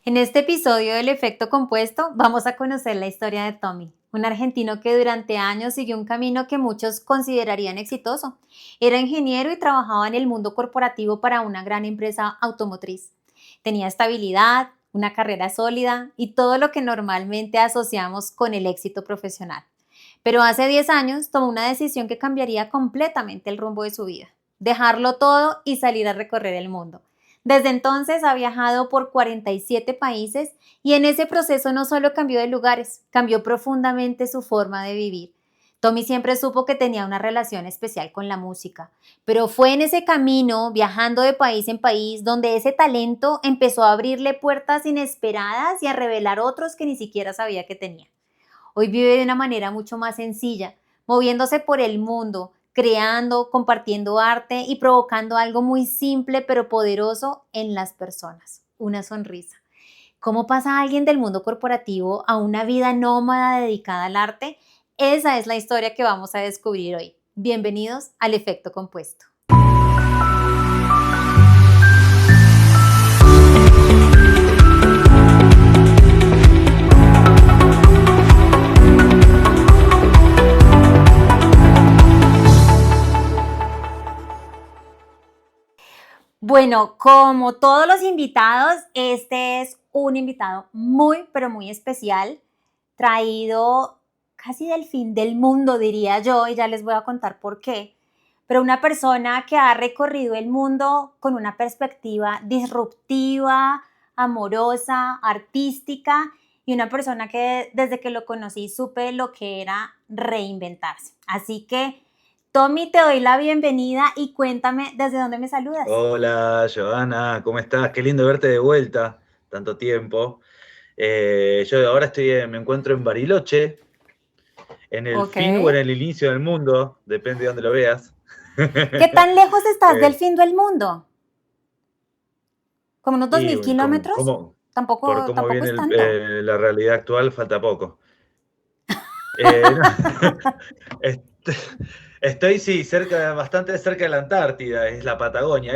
En este episodio del efecto compuesto vamos a conocer la historia de Tommy, un argentino que durante años siguió un camino que muchos considerarían exitoso. Era ingeniero y trabajaba en el mundo corporativo para una gran empresa automotriz. Tenía estabilidad, una carrera sólida y todo lo que normalmente asociamos con el éxito profesional. Pero hace 10 años tomó una decisión que cambiaría completamente el rumbo de su vida: dejarlo todo y salir a recorrer el mundo. Desde entonces ha viajado por 47 países y en ese proceso no solo cambió de lugares, cambió profundamente su forma de vivir. Tommy siempre supo que tenía una relación especial con la música, pero fue en ese camino, viajando de país en país, donde ese talento empezó a abrirle puertas inesperadas y a revelar otros que ni siquiera sabía que tenía. Hoy vive de una manera mucho más sencilla, moviéndose por el mundo, creando, compartiendo arte y provocando algo muy simple pero poderoso en las personas: una sonrisa. ¿Cómo pasa alguien del mundo corporativo a una vida nómada dedicada al arte? Esa es la historia que vamos a descubrir hoy. Bienvenidos al Efecto Compuesto. Bueno, como todos los invitados, este es un invitado muy, pero muy especial, traído casi del fin del mundo, diría yo, y ya les voy a contar por qué. Pero una persona que ha recorrido el mundo con una perspectiva disruptiva, amorosa, artística, y una persona que desde que lo conocí supe lo que era reinventarse. Así que, Tommy, te doy la bienvenida y cuéntame desde dónde me saludas. Hola, Joana, ¿cómo estás? Qué lindo verte de vuelta, tanto tiempo. Yo ahora me encuentro en Bariloche, en el Ok. fin o en el inicio del mundo, depende de dónde lo veas. ¿Qué tan lejos estás del Eh, fin del mundo? ¿Como unos dos y mil kilómetros? por Tampoco, cómo tampoco viene es tanto. la realidad actual, falta poco. No, est- estoy, sí, bastante cerca de la Antártida, es la Patagonia.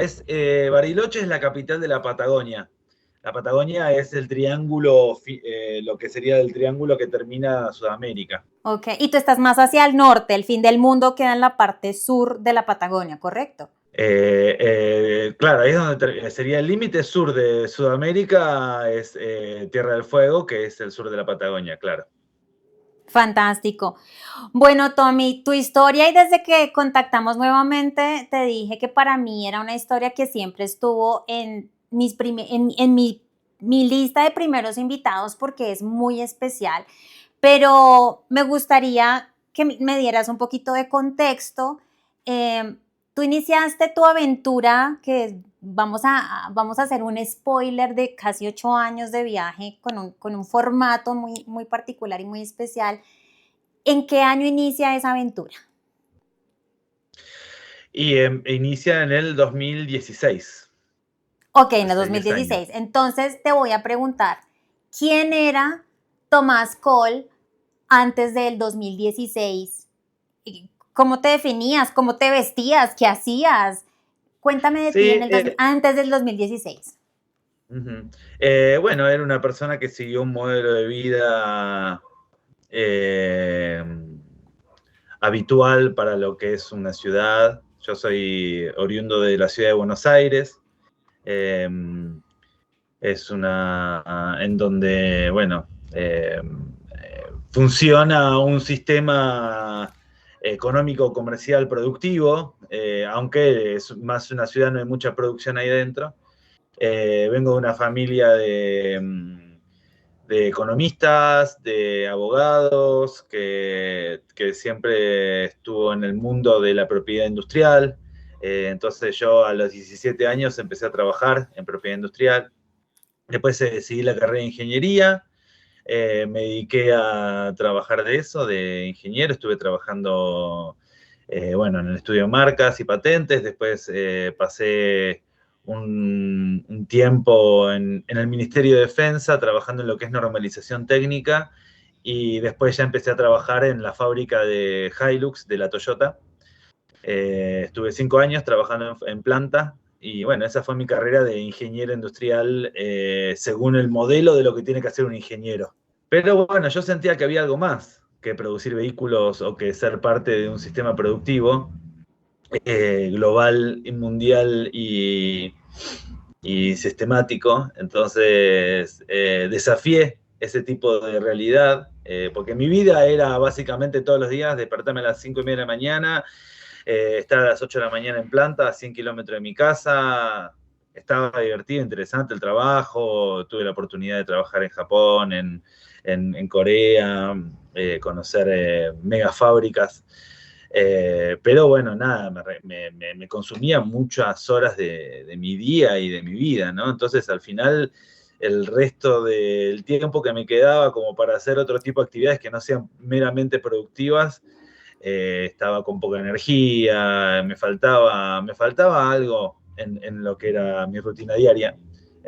Bariloche es la capital de la Patagonia. La Patagonia es el triángulo, lo que sería el triángulo que termina Sudamérica. Ok, y tú estás más hacia el norte, el fin del mundo queda en la parte sur de la Patagonia, ¿correcto? Claro, ahí es donde sería el límite sur de Sudamérica, es Tierra del Fuego, que es el sur de la Patagonia, claro. Fantástico. Bueno, Tommy, tu historia, y desde que contactamos nuevamente, te dije que para mí era una historia que siempre estuvo en, mi lista de primeros invitados porque es muy especial, pero me gustaría que me dieras un poquito de contexto. Eh, Tú iniciaste tu aventura, vamos a hacer un spoiler de casi 8 años de viaje con un formato muy, muy particular y muy especial. ¿En qué año inicia esa aventura? Y inicia en el 2016, Ok, en el hace 10 años. 2016. Entonces te voy a preguntar, ¿quién era Tomás Cole antes del 2016? ¿Cómo te definías? ¿Cómo te vestías? ¿Qué hacías? Cuéntame de ti Sí, antes del 2016. ujú. Bueno, era una persona que siguió un modelo de vida eh, habitual para lo que es una ciudad. Yo soy oriundo de la ciudad de Buenos Aires. Eh, es una en donde, bueno, funciona un sistema económico, comercial, productivo, aunque es más una ciudad, no hay mucha producción ahí dentro. Vengo de una familia de economistas, de abogados, que siempre estuvo en el mundo de la propiedad industrial. Entonces yo a los 17 años empecé a trabajar en propiedad industrial. Después seguí la carrera de ingeniería, me dediqué a trabajar de eso, de ingeniero. Estuve trabajando, bueno, en el estudio de marcas y patentes. Después pasé un tiempo en el Ministerio de Defensa, trabajando en lo que es normalización técnica. Y después ya empecé a trabajar en la fábrica de Hilux de la Toyota. Estuve 5 años trabajando en planta. Y bueno, esa fue mi carrera de ingeniero industrial, según el modelo de lo que tiene que hacer un ingeniero. Pero bueno, yo sentía que había algo más que producir vehículos o que ser parte de un sistema productivo global, mundial y sistemático. Entonces desafié ese tipo de realidad, porque mi vida era básicamente todos los días despertarme a las 5:30 de la mañana, estar a las 8 de la mañana en planta, a 100 kilómetros de mi casa. Estaba divertido, interesante el trabajo, tuve la oportunidad de trabajar en Japón, en Corea, conocer mega fábricas. Pero bueno, nada, me consumía muchas horas de mi día y de mi vida, ¿no? Entonces al final el resto del tiempo que me quedaba como para hacer otro tipo de actividades que no sean meramente productivas, estaba con poca energía, me faltaba algo en lo que era mi rutina diaria.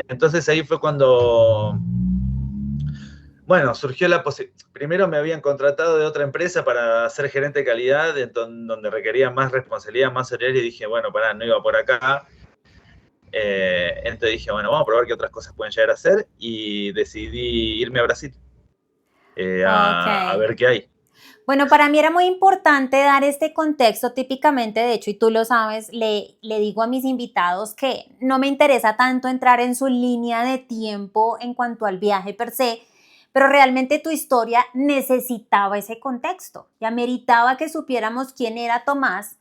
Entonces ahí fue cuando, bueno, surgió la posibilidad. Primero me habían contratado de otra empresa para ser gerente de calidad, donde requería más responsabilidad, más horario, y dije, bueno, pará, no iba por acá. Entonces dije, bueno, vamos a probar qué otras cosas pueden llegar a hacer, y decidí irme a Brasil, Ok. a ver qué hay. Bueno, para mí era muy importante dar este contexto típicamente, de hecho, y tú lo sabes, le digo a mis invitados que no me interesa tanto entrar en su línea de tiempo en cuanto al viaje per se, pero realmente tu historia necesitaba ese contexto y ameritaba que supiéramos quién era Tomás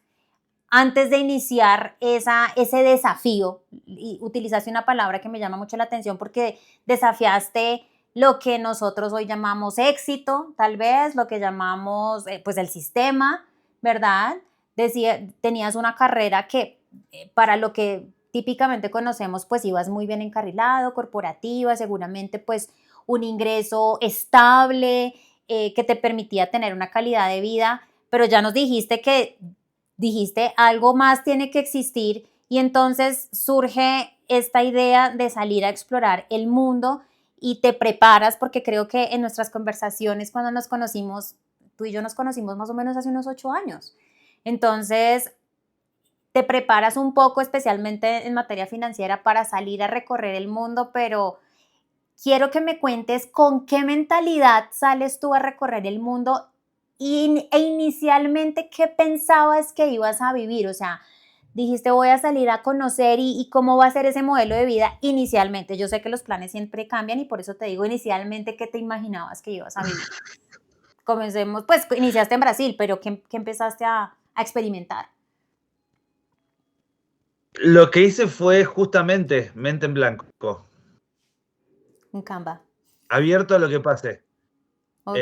antes de iniciar ese desafío. Y utilizaste una palabra que me llama mucho la atención porque desafiaste lo que nosotros hoy llamamos éxito, tal vez, lo que llamamos pues el sistema, ¿verdad? Tenías una carrera que para lo que típicamente conocemos, pues ibas muy bien encarrilado, corporativa, seguramente pues un ingreso estable que te permitía tener una calidad de vida, pero ya nos dijiste algo más tiene que existir y entonces surge esta idea de salir a explorar el mundo y te preparas, porque creo que en nuestras conversaciones cuando nos conocimos, tú y yo nos conocimos más o menos hace unos 8 años. Entonces, te preparas un poco, especialmente en materia financiera, para salir a recorrer el mundo, pero quiero que me cuentes con qué mentalidad sales tú a recorrer el mundo e inicialmente qué pensabas que ibas a vivir. O sea, dijiste voy a salir a conocer y cómo va a ser ese modelo de vida inicialmente. Yo sé que los planes siempre cambian y por eso te digo inicialmente qué te imaginabas que ibas a vivir. Comencemos, pues iniciaste en Brasil, pero ¿qué empezaste a experimentar? Lo que hice fue justamente mente en blanco, Un Canva. abierto a lo que pase, Ok.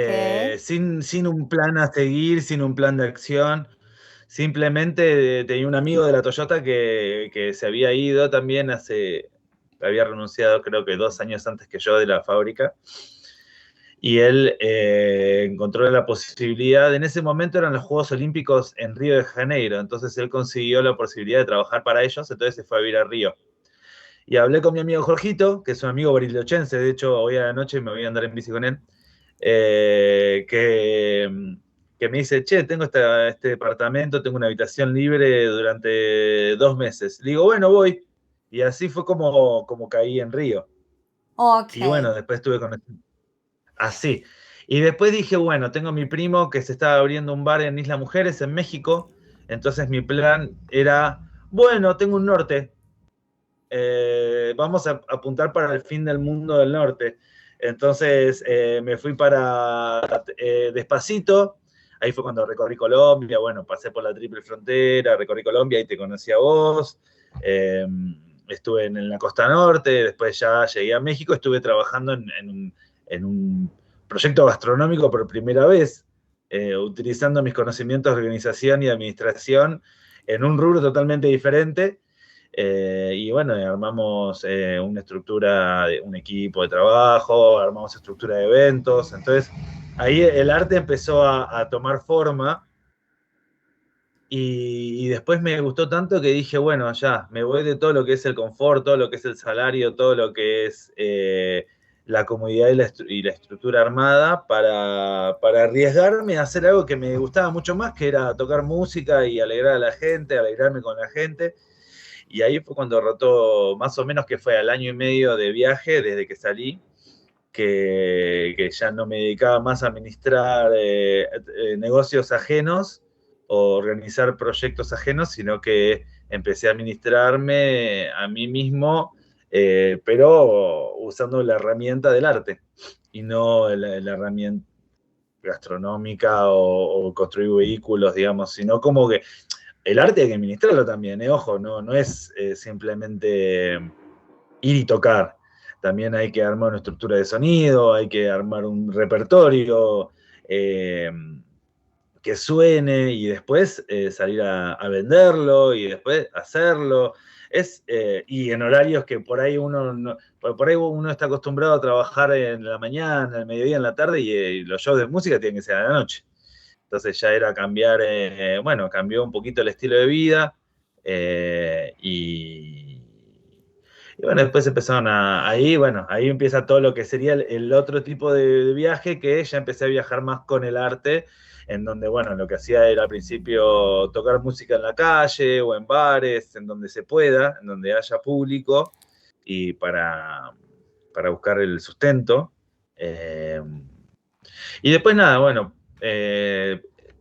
sin un plan a seguir, sin un plan de acción. Simplemente tenía un amigo de la Toyota que se había ido también había renunciado creo que 2 años antes que yo de la fábrica, y él encontró la posibilidad, en ese momento eran los Juegos Olímpicos en Río de Janeiro, entonces él consiguió la posibilidad de trabajar para ellos, entonces se fue a vivir a Río. Y hablé con mi amigo Jorgito, que es un amigo barilochense, de hecho hoy a la noche me voy a andar en bici con él, que me dice, che, tengo este departamento, tengo una habitación libre durante 2 meses. Le digo, bueno, voy. Y así fue como caí en Río. Ok. Y bueno, después estuve con... Así. Y después dije, bueno, tengo mi primo que se estaba abriendo un bar en Isla Mujeres, en México. Entonces mi plan era, bueno, tengo un norte. Vamos a apuntar para el fin del mundo del norte. Entonces me fui para Despacito, ahí fue cuando recorrí Colombia, bueno, pasé por la triple frontera, recorrí Colombia y te conocí a vos, estuve en la costa norte, después ya llegué a México, estuve trabajando en un proyecto gastronómico por primera vez, utilizando mis conocimientos de organización y administración en un rubro totalmente diferente. Y bueno, armamos una estructura, un equipo de trabajo, armamos estructura de eventos. Entonces, ahí el arte empezó a tomar forma y después me gustó tanto que dije, bueno, ya, me voy de todo lo que es el confort, todo lo que es el salario, todo lo que es la comodidad y la estructura armada para arriesgarme a hacer algo que me gustaba mucho más, que era tocar música y alegrar a la gente, alegrarme con la gente. Y ahí fue cuando rotó, más o menos que fue al año y medio de viaje desde que salí, que ya no me dedicaba más a administrar negocios ajenos o organizar proyectos ajenos, sino que empecé a administrarme a mí mismo, pero usando la herramienta del arte y no la herramienta gastronómica o construir vehículos, digamos, sino como que el arte hay que administrarlo también, ojo, no es simplemente ir y tocar. También hay que armar una estructura de sonido, hay que armar un repertorio que suene y después salir a venderlo y después hacerlo. Y en horarios que por ahí por ahí uno está acostumbrado a trabajar en la mañana, el mediodía, en la tarde y los shows de música tienen que ser a la noche. Entonces ya era cambiar, bueno, cambió un poquito el estilo de vida y bueno, después empezaron ahí, bueno, ahí empieza todo lo que sería el otro tipo de viaje, que ya empecé a viajar más con el arte, en donde, bueno, lo que hacía era al principio tocar música en la calle o en bares, en donde se pueda, en donde haya público, y para buscar el sustento. Y después nada, bueno,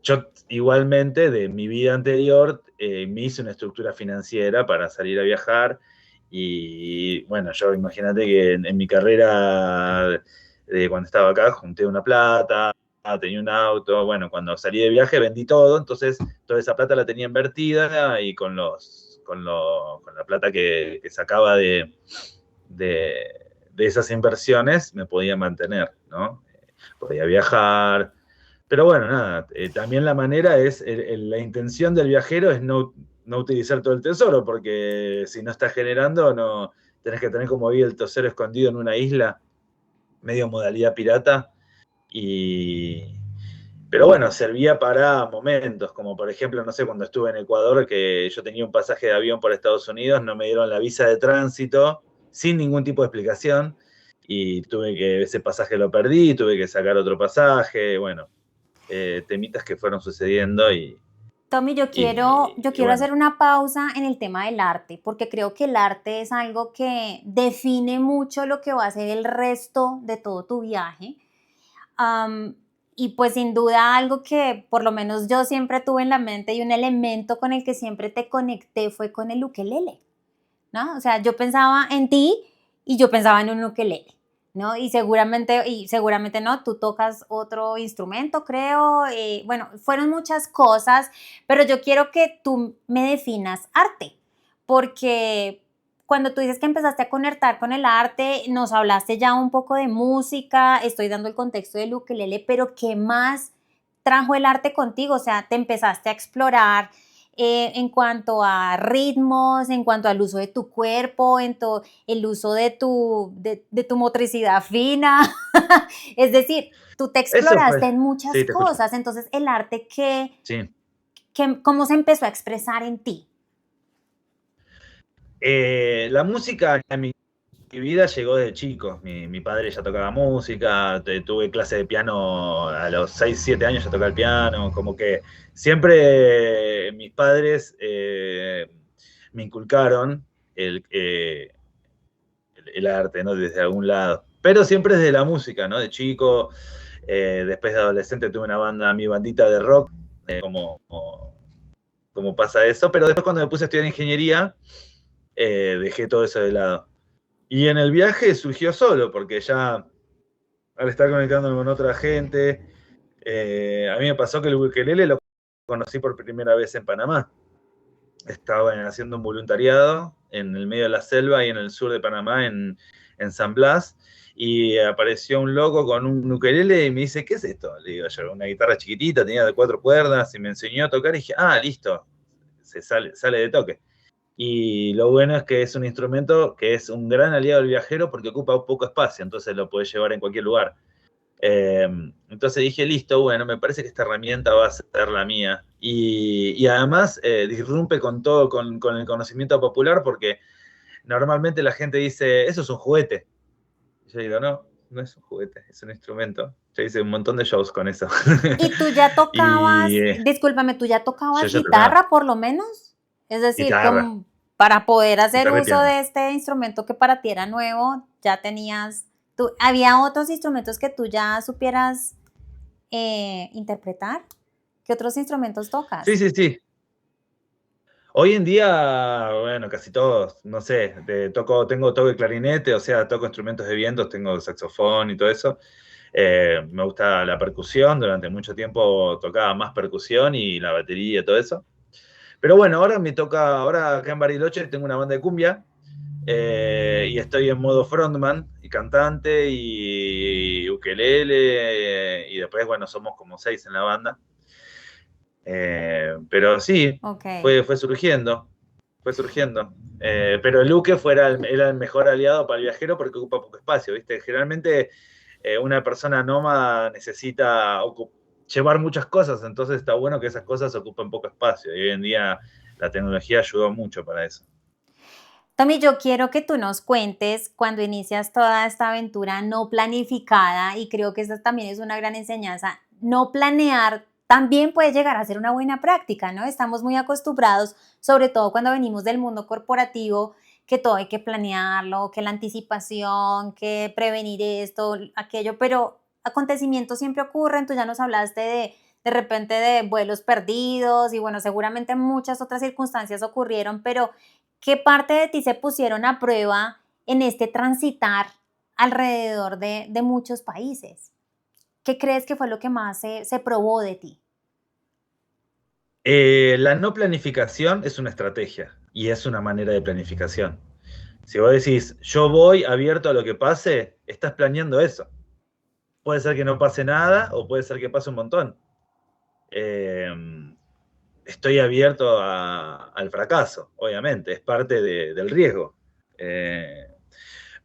yo igualmente de mi vida anterior me hice una estructura financiera para salir a viajar y bueno, yo imagínate que en mi carrera de cuando estaba acá junté una plata, tenía un auto, bueno, cuando salí de viaje vendí todo, entonces toda esa plata la tenía invertida y con la plata que sacaba de esas inversiones me podía mantener, ¿no? Podía viajar, pero bueno, nada, también la manera es, la intención del viajero es no utilizar todo el tesoro, porque si no estás generando, no tenés que tener como vi el tesoro escondido en una isla, medio modalidad pirata, y... Pero bueno, servía para momentos, como por ejemplo, no sé, cuando estuve en Ecuador, que yo tenía un pasaje de avión por Estados Unidos, no me dieron la visa de tránsito, sin ningún tipo de explicación, y ese pasaje lo perdí, tuve que sacar otro pasaje, bueno, temitas que fueron sucediendo Tommy, yo y quiero bueno. hacer una pausa en el tema del arte, porque creo que el arte es algo que define mucho lo que va a ser el resto de todo tu viaje. Am, y pues sin duda algo que por lo menos yo siempre tuve en la mente y un elemento con el que siempre te conecté fue con el ukelele, ¿no? O sea, yo pensaba en ti y yo pensaba en un ukelele, ¿no? Y seguramente no, tú tocas otro instrumento, creo. Bueno, fueron muchas cosas, pero yo quiero que tú me definas arte, porque cuando tú dices que empezaste a conectar con el arte, nos hablaste ya un poco de música, estoy dando el contexto del ukelele, pero ¿qué más trajo el arte contigo? O sea, te empezaste a explorar en cuanto a ritmos, en cuanto al uso de tu cuerpo, el uso de tu motricidad fina. Es decir, tú te Eso exploraste fue, en muchas sí, te escucho, cosas. Entonces, el arte, sí. ¿cómo se empezó a expresar en ti? La música en mi vida llegó desde chico. Mi padre ya tocaba música, tuve clase de piano a los 6 7 años, ya tocaba el piano, como que siempre mis padres me inculcaron el arte, ¿no? Desde algún lado. Pero siempre desde la música, ¿no? De chico, después de adolescente tuve una banda, mi bandita de rock, como pasa eso, pero después cuando me puse a estudiar ingeniería, dejé todo eso de lado. Y en el viaje surgió solo, porque ya al estar conectándome con otra gente, a mí me pasó que el ukelele lo conocí por primera vez en Panamá. Estaba haciendo un voluntariado en el medio de la selva y en el sur de Panamá, en San Blas, y apareció un loco con un ukelele y me dice, ¿qué es esto? Le digo yo, una guitarra chiquitita, tenía de 4 cuerdas, y me enseñó a tocar y dije, listo, sale de toque. Y lo bueno es que es un instrumento que es un gran aliado del viajero porque ocupa poco espacio, entonces lo puedes llevar en cualquier lugar. Entonces dije, listo, bueno, me parece que esta herramienta va a ser la mía. Y además disrumpe con todo, con el conocimiento popular, porque normalmente la gente dice, eso es un juguete. Y yo digo, no es un juguete, es un instrumento. Yo hice un montón de shows con eso. ¿Y tú ya tocabas, y discúlpame, tú ya yo tocabas ya tocaba guitarra por lo menos? Es decir, guitarra. Para poder hacer Tocar el uso piano. de este instrumento que para ti era nuevo, ya tenías, ¿había otros instrumentos que tú ya supieras interpretar? ¿Qué otros instrumentos Sí, tocas? sí, sí. Hoy en día, bueno, casi todos, no sé, toco el clarinete, o sea, toco instrumentos de viento, tengo saxofón y todo eso. Me gusta la percusión, durante mucho tiempo tocaba más percusión y la batería y todo eso. Pero bueno, ahora acá en Bariloche tengo una banda de cumbia y estoy en modo frontman y cantante y ukelele y después, bueno, somos como 6 en la banda. Pero sí, Ok. fue surgiendo, fue surgiendo. Pero el Luke era el mejor aliado para el viajero porque ocupa poco espacio, ¿viste? Generalmente una persona nómada necesita llevar muchas cosas, entonces está bueno que esas cosas ocupen poco espacio. Y hoy en día la tecnología ayudó mucho para eso. Tommy, yo quiero que tú nos cuentes cuando inicias toda esta aventura no planificada, y creo que esa también es una gran enseñanza. No planear también puede llegar a ser una buena práctica, ¿no? Estamos muy acostumbrados, sobre todo cuando venimos del mundo corporativo, que todo hay que planearlo, que la anticipación, que prevenir esto, aquello, pero acontecimientos siempre ocurren. Tú ya nos hablaste de repente de vuelos perdidos y bueno, seguramente muchas otras circunstancias ocurrieron, pero ¿qué parte de ti se pusieron a prueba en este transitar alrededor de muchos países? ¿Qué crees que fue lo que más se probó de ti? La no planificación es una estrategia y es una manera de planificación. Si vos decís, yo voy abierto a lo que pase, estás planeando eso. Puede ser que no pase nada o puede ser que pase un montón. Eh, Estoy abierto al fracaso, obviamente, es parte del riesgo. Eh,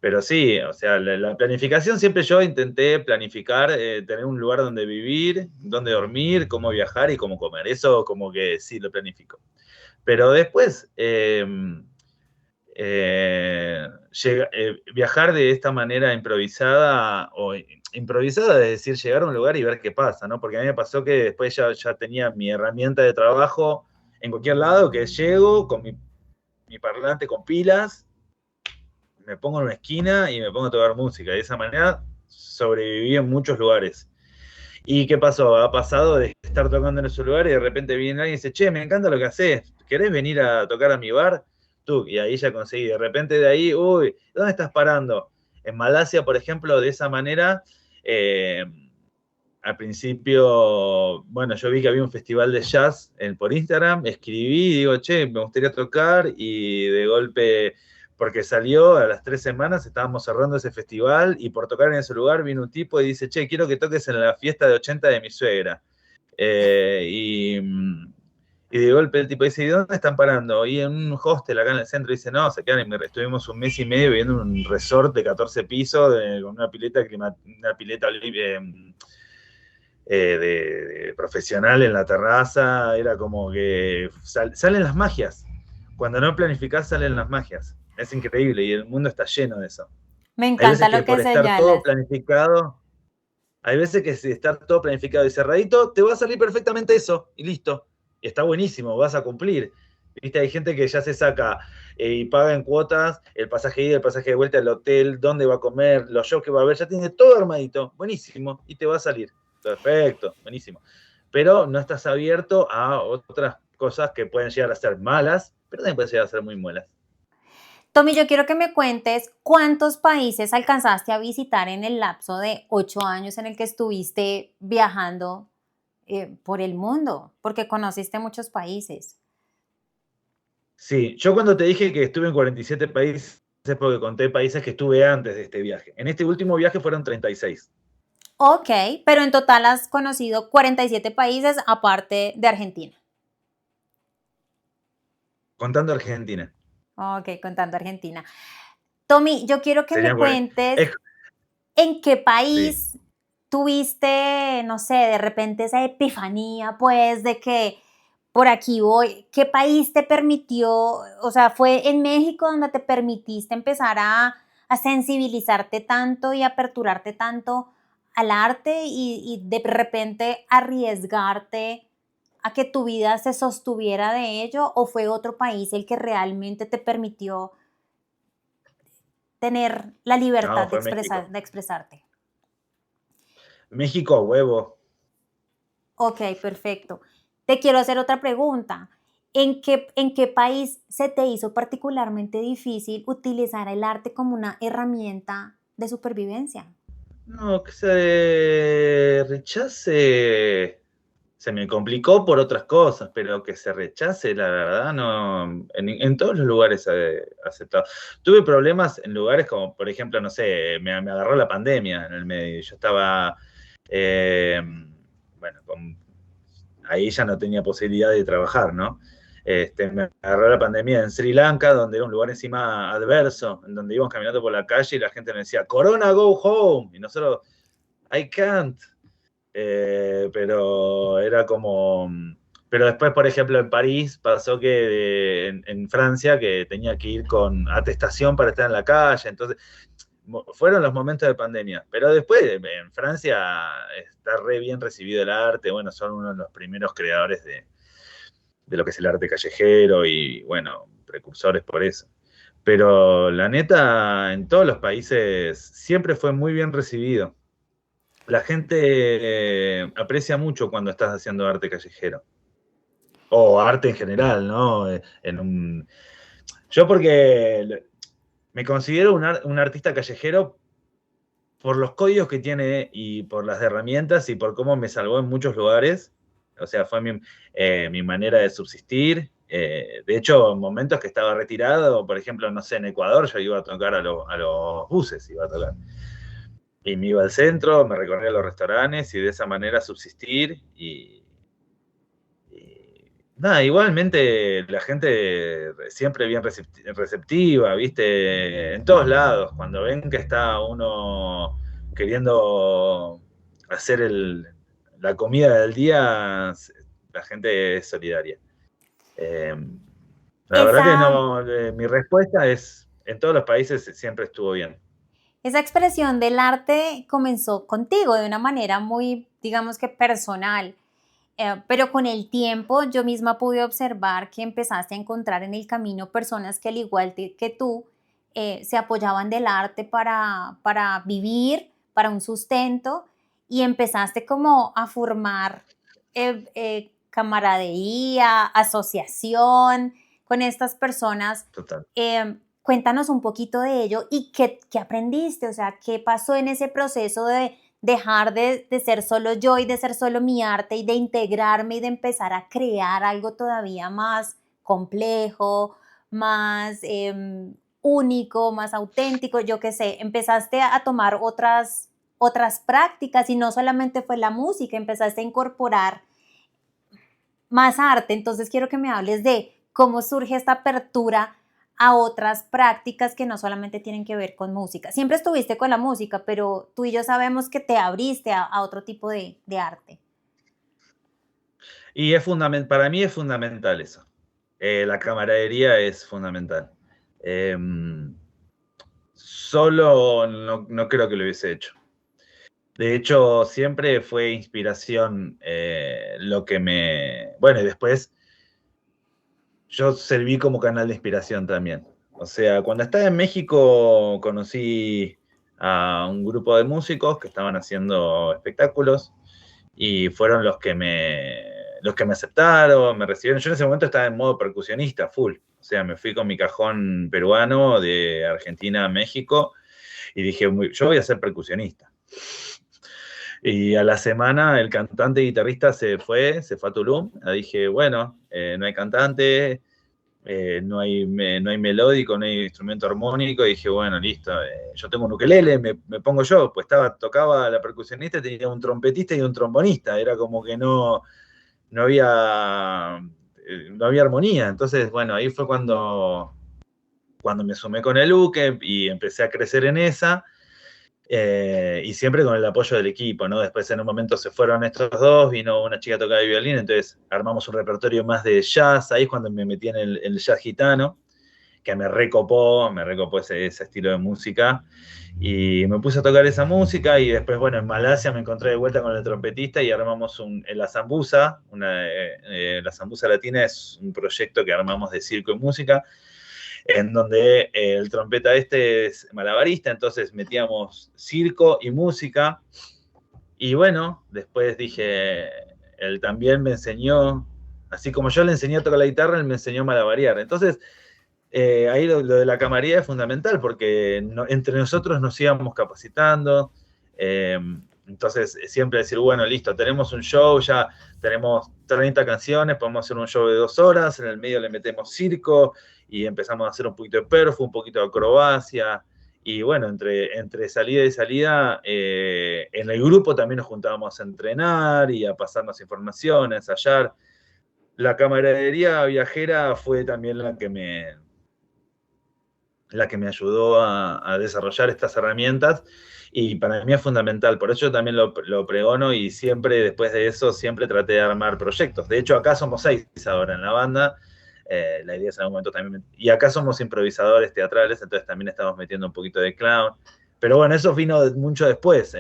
pero sí, o sea, la planificación siempre yo intenté planificar, tener un lugar donde vivir, donde dormir, cómo viajar y cómo comer. Eso como que sí lo planifico. Pero después, viajar de esta manera improvisada o improvisada, es decir, llegar a un lugar y ver qué pasa, ¿no? Porque a mí me pasó que después ya tenía mi herramienta de trabajo en cualquier lado, que llego con mi parlante con pilas, me pongo en una esquina y me pongo a tocar música. De esa manera sobreviví en muchos lugares. ¿Y qué pasó? Ha pasado de estar tocando en esos lugares y de repente viene alguien y dice, che, me encanta lo que haces, ¿querés venir a tocar a mi bar? Tú, y ahí ya conseguí. De repente de ahí, uy, ¿dónde estás parando? En Malasia, por ejemplo, de esa manera, eh, al principio, bueno, yo vi que había un festival de jazz por Instagram, escribí, digo, che, me gustaría tocar, y de golpe, porque salió a las 3 semanas, estábamos cerrando ese festival, y por tocar en ese lugar vino un tipo y dice, che, quiero que toques en la fiesta de 80 de mi suegra. Eh, y, y de golpe el tipo dice, ¿y dónde están parando? Y en un hostel acá en el centro. Dice, no, se quedan, estuvimos un mes y medio viviendo en un resort de 14 pisos, con una pileta, una pileta de profesional en la terraza. Era como que salen las magias. Cuando no planificás, salen las magias. Es increíble y el mundo está lleno de eso. Me Hay encanta veces que lo que por estar todo señalas. planificado, hay veces que si estar todo planificado y cerradito, te va a salir perfectamente eso y listo. Y está buenísimo, vas a cumplir. ¿Viste? Hay gente que ya se saca y paga en cuotas el pasaje de ida, el pasaje de vuelta, el hotel, dónde va a comer, los shows que va a ver, ya tiene todo armadito, buenísimo, y te va a salir. Perfecto, buenísimo. Pero no estás abierto a otras cosas que pueden llegar a ser malas, pero también pueden llegar a ser muy malas. Tommy, yo quiero que me cuentes cuántos países alcanzaste a visitar en el lapso de 8 años en el que estuviste viajando por el mundo, porque conociste muchos países. Sí, yo cuando te dije que estuve en 47 países, es porque conté países que estuve antes de este viaje. En este último viaje fueron 36, Ok, pero en total has conocido 47 países aparte de Argentina. contando Argentina. Ok, contando Argentina. Tommy, yo quiero que me Serían 40. cuentes en qué Sí. país tuviste, no sé, de repente esa epifanía, pues, de que por aquí voy. ¿Qué país te permitió, o sea, fue en México donde te permitiste empezar a sensibilizarte tanto y aperturarte tanto al arte y de repente arriesgarte a que tu vida se sostuviera de ello o fue otro país el que realmente te permitió tener la No, libertad fue México. de expresarte? México a huevo. Ok, perfecto. Te quiero hacer otra pregunta. En qué país se te hizo particularmente difícil utilizar el arte como una herramienta de supervivencia? No, que se rechace. Se me complicó por otras cosas, pero que se rechace, la verdad, no. En todos los lugares he aceptado. Tuve problemas en lugares como, por ejemplo, no sé, me agarró la pandemia en el medio. Yo estaba, eh, bueno, ahí ya no tenía posibilidad de trabajar, ¿no? Me agarró la pandemia en Sri Lanka, donde era un lugar encima adverso, en donde íbamos caminando por la calle y la gente me decía, Corona, go home. Y nosotros, I can't. Pero era como. Pero después, por ejemplo, en París pasó que en Francia que tenía que ir con atestación para estar en la calle. Entonces, fueron los momentos de pandemia. Pero después, en Francia está re bien recibido el arte. Bueno, son uno de los primeros creadores de lo que es el arte callejero y, bueno, precursores por eso. Pero la neta, en todos los países siempre fue muy bien recibido. La gente aprecia mucho cuando estás haciendo arte callejero. O arte en general, ¿no? Yo porque me considero un artista callejero por los códigos que tiene y por las herramientas y por cómo me salvó en muchos lugares. O sea, fue mi manera de subsistir. De hecho, en momentos que estaba retirado, por ejemplo, no sé, en Ecuador, yo iba a tocar a los buses, iba a tocar. Y me iba al centro, me recorría los restaurantes y de esa manera subsistir. Nada, igualmente la gente siempre bien receptiva, ¿viste? En todos lados, cuando ven que está uno queriendo hacer la comida del día, la gente es solidaria. Eh, la verdad que Esa, no, mi respuesta es, en todos los países siempre estuvo bien. esa expresión del arte comenzó contigo de una manera muy, digamos que personal. Pero con el tiempo yo misma pude observar que empezaste a encontrar en el camino personas que al igual que tú se apoyaban del arte para vivir, para un sustento y empezaste como a formar camaradería, asociación con estas personas. Total. Cuéntanos un poquito de ello y qué aprendiste, o sea, qué pasó en ese proceso de dejar de ser solo yo y de ser solo mi arte y de integrarme y de empezar a crear algo todavía más complejo, más único, más auténtico, yo qué sé, empezaste a tomar otras prácticas y no solamente fue la música, empezaste a incorporar más arte. Entonces quiero que me hables de cómo surge esta apertura a otras prácticas que no solamente tienen que ver con música. Siempre estuviste con la música, pero tú y yo sabemos que te abriste a otro tipo de arte. Y para mí es fundamental eso. La camaradería es fundamental. Eh, Solo no creo que lo hubiese hecho. De hecho, siempre fue inspiración lo que me. Bueno, y después yo serví como canal de inspiración también. O sea, cuando estaba en México conocí a un grupo de músicos que estaban haciendo espectáculos y fueron los que me aceptaron, me recibieron. Yo en ese momento estaba en modo percusionista, full. O sea, me fui con mi cajón peruano de Argentina a México y dije, yo voy a ser percusionista. Y a la semana el cantante y guitarrista se fue a Tulum. Dije, bueno, no hay cantante, no hay melódico, no hay instrumento armónico. Y dije, bueno, listo, yo tengo un ukelele, me pongo yo. Pues tocaba la percusionista, tenía un trompetista y un trombonista. Era como que no había armonía. Entonces, bueno, ahí fue cuando me sumé con el uke y empecé a crecer en esa. Y siempre con el apoyo del equipo, ¿no? Después en un momento se fueron estos dos, vino una chica a tocar el violín, entonces armamos un repertorio más de jazz, ahí es cuando me metí en el jazz gitano, que me recopó ese estilo de música. Y me puse a tocar esa música y después, bueno, en Malasia me encontré de vuelta con el trompetista y armamos la Zambuza. La Zambuza Latina es un proyecto que armamos de circo y música, en donde el trompeta es malabarista, entonces metíamos circo y música. Y bueno, después dije, él también me enseñó, así como yo le enseñé a tocar la guitarra, él me enseñó a malabarear. Entonces, ahí lo de la camaría es fundamental porque entre nosotros nos íbamos capacitando. Entonces, siempre decir, bueno, listo, tenemos un show, ya tenemos 30 canciones, podemos hacer un show de 2 horas, en el medio le metemos circo y empezamos a hacer un poquito de perfo, un poquito de acrobacia. Y bueno, entre salida y salida, en el grupo también nos juntábamos a entrenar y a pasarnos información, a ensayar. La camaradería viajera fue también la que me ayudó a desarrollar estas herramientas y para mí es fundamental. Por eso yo también lo pregono y siempre después de eso siempre traté de armar proyectos. De hecho, acá somos 6 ahora en la banda. La idea es en algún momento también... Y acá somos improvisadores teatrales, entonces también estamos metiendo un poquito de clown. Pero bueno, eso vino mucho después.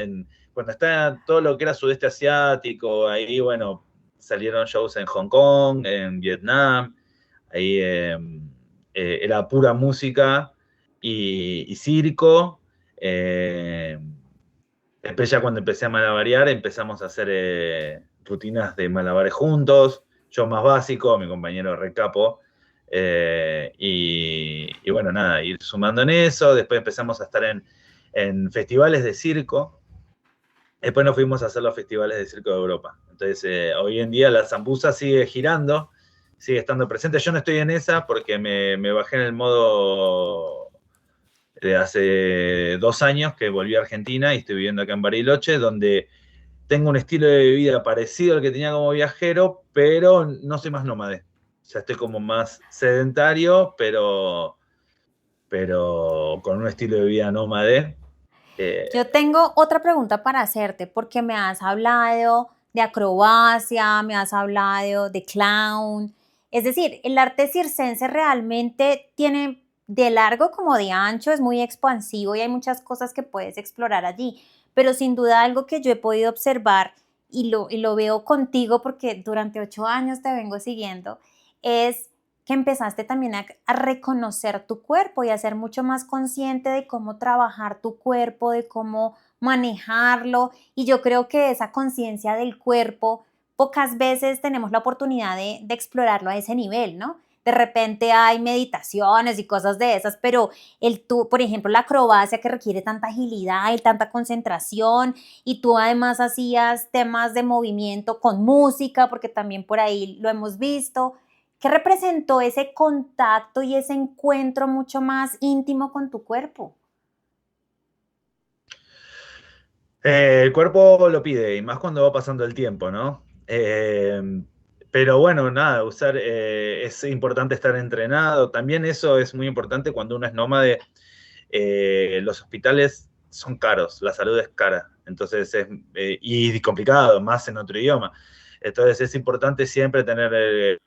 Cuando está todo lo que era sudeste asiático, ahí, bueno, salieron shows en Hong Kong, en Vietnam. Ahí era pura música y circo. Después ya cuando empecé a malabarear empezamos a hacer rutinas de malabares juntos, yo más básico, mi compañero recapo, y bueno, nada, ir sumando en eso. Después empezamos a estar en festivales de circo. Después nos fuimos a hacer los festivales de circo de Europa. Entonces, hoy en día la Zambuza sigue girando, sigue estando presente. Yo no estoy en esa porque me bajé en el modo de hace 2 años que volví a Argentina y estoy viviendo acá en Bariloche, donde tengo un estilo de vida parecido al que tenía como viajero, pero no soy más nómade. Ya estoy como más sedentario, pero con un estilo de vida nómade. Yo tengo otra pregunta para hacerte, porque me has hablado de acrobacia, me has hablado de clown. Es decir, el arte circense realmente tiene de largo como de ancho, es muy expansivo y hay muchas cosas que puedes explorar allí. Pero sin duda algo que yo he podido observar y lo veo contigo porque durante 8 años te vengo siguiendo, es que empezaste también a reconocer tu cuerpo y a ser mucho más consciente de cómo trabajar tu cuerpo, de cómo manejarlo. Y yo creo que esa conciencia del cuerpo, pocas veces tenemos la oportunidad de explorarlo a ese nivel, ¿no? De repente hay meditaciones y cosas de esas, pero por ejemplo, la acrobacia que requiere tanta agilidad y tanta concentración, y tú además hacías temas de movimiento con música, porque también por ahí lo hemos visto. ¿Qué representó ese contacto y ese encuentro mucho más íntimo con tu cuerpo? El cuerpo lo pide, y más cuando va pasando el tiempo, ¿no? Pero bueno, nada, es importante estar entrenado. También eso es muy importante cuando uno es nómade. Los hospitales son caros, la salud es cara, entonces y complicado, más en otro idioma. Entonces es importante siempre tener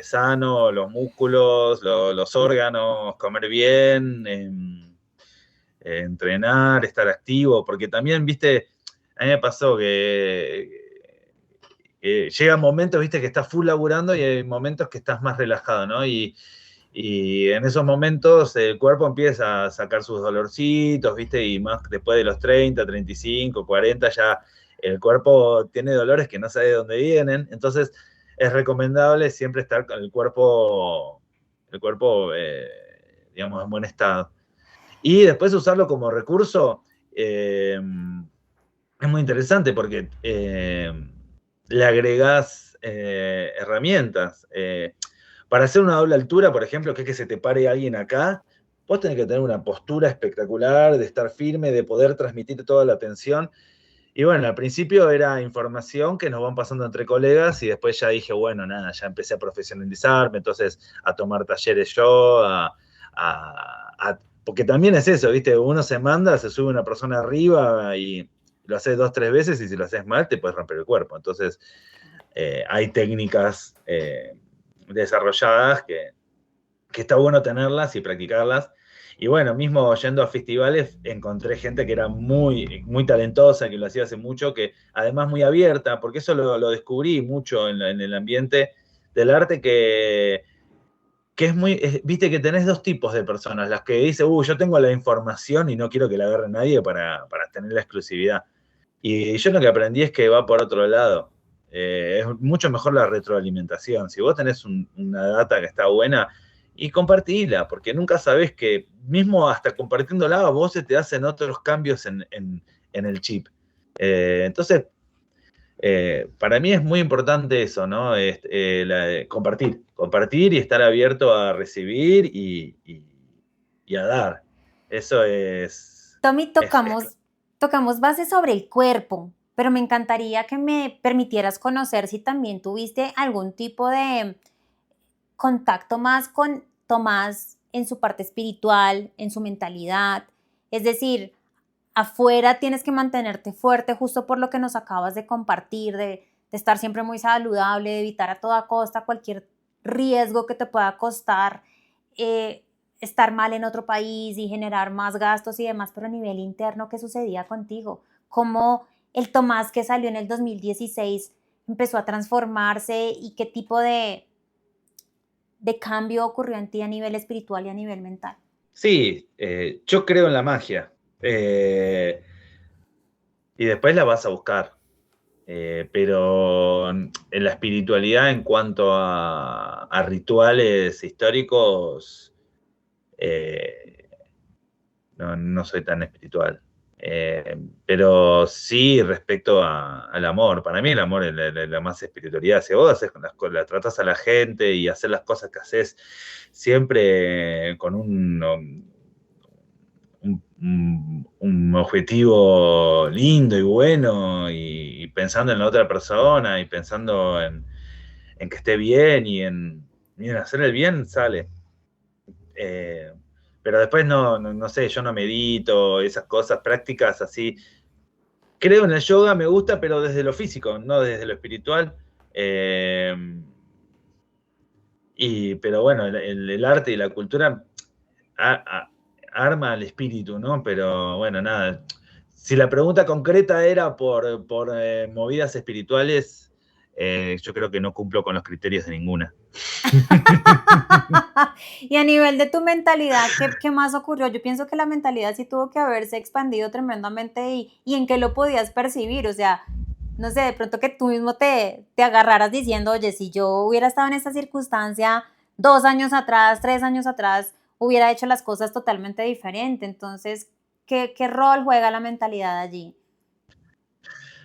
sano los músculos, los órganos, comer bien, entrenar, estar activo, porque también, viste, a mí me pasó que llegan momentos, viste, que estás full laburando y hay momentos que estás más relajado, ¿no? Y en esos momentos el cuerpo empieza a sacar sus dolorcitos, ¿viste? Y más después de los 30, 35, 40 ya el cuerpo tiene dolores que no sabe de dónde vienen. Entonces es recomendable siempre estar con el cuerpo, digamos, en buen estado. Y después usarlo como recurso es muy interesante porque le agregás herramientas. Para hacer una doble altura, por ejemplo, que es que se te pare alguien acá, vos tenés que tener una postura espectacular, de estar firme, de poder transmitir toda la atención. Y bueno, al principio era información que nos van pasando entre colegas y después ya dije, bueno, nada, ya empecé a profesionalizarme, entonces a tomar talleres yo, porque también es eso, ¿viste? Uno se manda, se sube una persona arriba y lo haces 2, 3 veces y si lo haces mal te puedes romper el cuerpo. Entonces hay técnicas desarrolladas que que está bueno tenerlas y practicarlas. Y bueno, mismo yendo a festivales, encontré gente que era muy, muy talentosa, que lo hacía hace mucho, que además muy abierta, porque eso lo descubrí mucho en el ambiente del arte, que es muy, viste que tenés dos tipos de personas, las que dicen, yo tengo la información y no quiero que la agarre nadie para tener la exclusividad. Y yo lo que aprendí es que va por otro lado. Es mucho mejor la retroalimentación. Si vos tenés una data que está buena, y compartila, porque nunca sabés que, mismo hasta compartiéndola, vos se te hacen otros cambios en el chip. Entonces, para mí es muy importante eso, ¿no? Compartir y estar abierto a recibir y a dar. Eso Tommy, es tocamos bases sobre el cuerpo, pero me encantaría que me permitieras conocer si también tuviste algún tipo de contacto más con Tomás en su parte espiritual, en su mentalidad. Es decir, afuera tienes que mantenerte fuerte justo por lo que nos acabas de compartir, de estar siempre muy saludable, de evitar a toda costa cualquier riesgo que te pueda costar estar mal en otro país y generar más gastos y demás, pero a nivel interno, ¿qué sucedía contigo? ¿Cómo el Tomás que salió en el 2016 empezó a transformarse y qué tipo de cambio ocurrió en ti a nivel espiritual y a nivel mental? Sí, yo creo en la magia. Y después la vas a buscar. Pero en la espiritualidad, en cuanto a rituales históricos, eh, no soy tan espiritual. Pero sí respecto al amor. Para mí el amor es la más espiritualidad. Si vos haces tratás a la gente y hacer las cosas que haces siempre con un objetivo lindo y bueno y pensando en la otra persona y pensando en que esté bien y en hacer el bien, sale. Eh, pero después no sé, yo no medito, esas cosas, prácticas así. Creo en el yoga, me gusta, pero desde lo físico, no desde lo espiritual. Eh, pero bueno, el arte y la cultura a- a- arma al espíritu, ¿no? Pero bueno, nada. Si la pregunta concreta era por movidas espirituales, yo creo que no cumplo con los criterios de ninguna. Y a nivel de tu mentalidad, ¿qué más ocurrió? Yo pienso que la mentalidad sí tuvo que haberse expandido tremendamente y en qué lo podías percibir, o sea, no sé, de pronto que tú mismo te agarraras diciendo, oye, si yo hubiera estado en esta circunstancia 2 años atrás, 3 años atrás, hubiera hecho las cosas totalmente diferente. Entonces, ¿qué rol juega la mentalidad allí?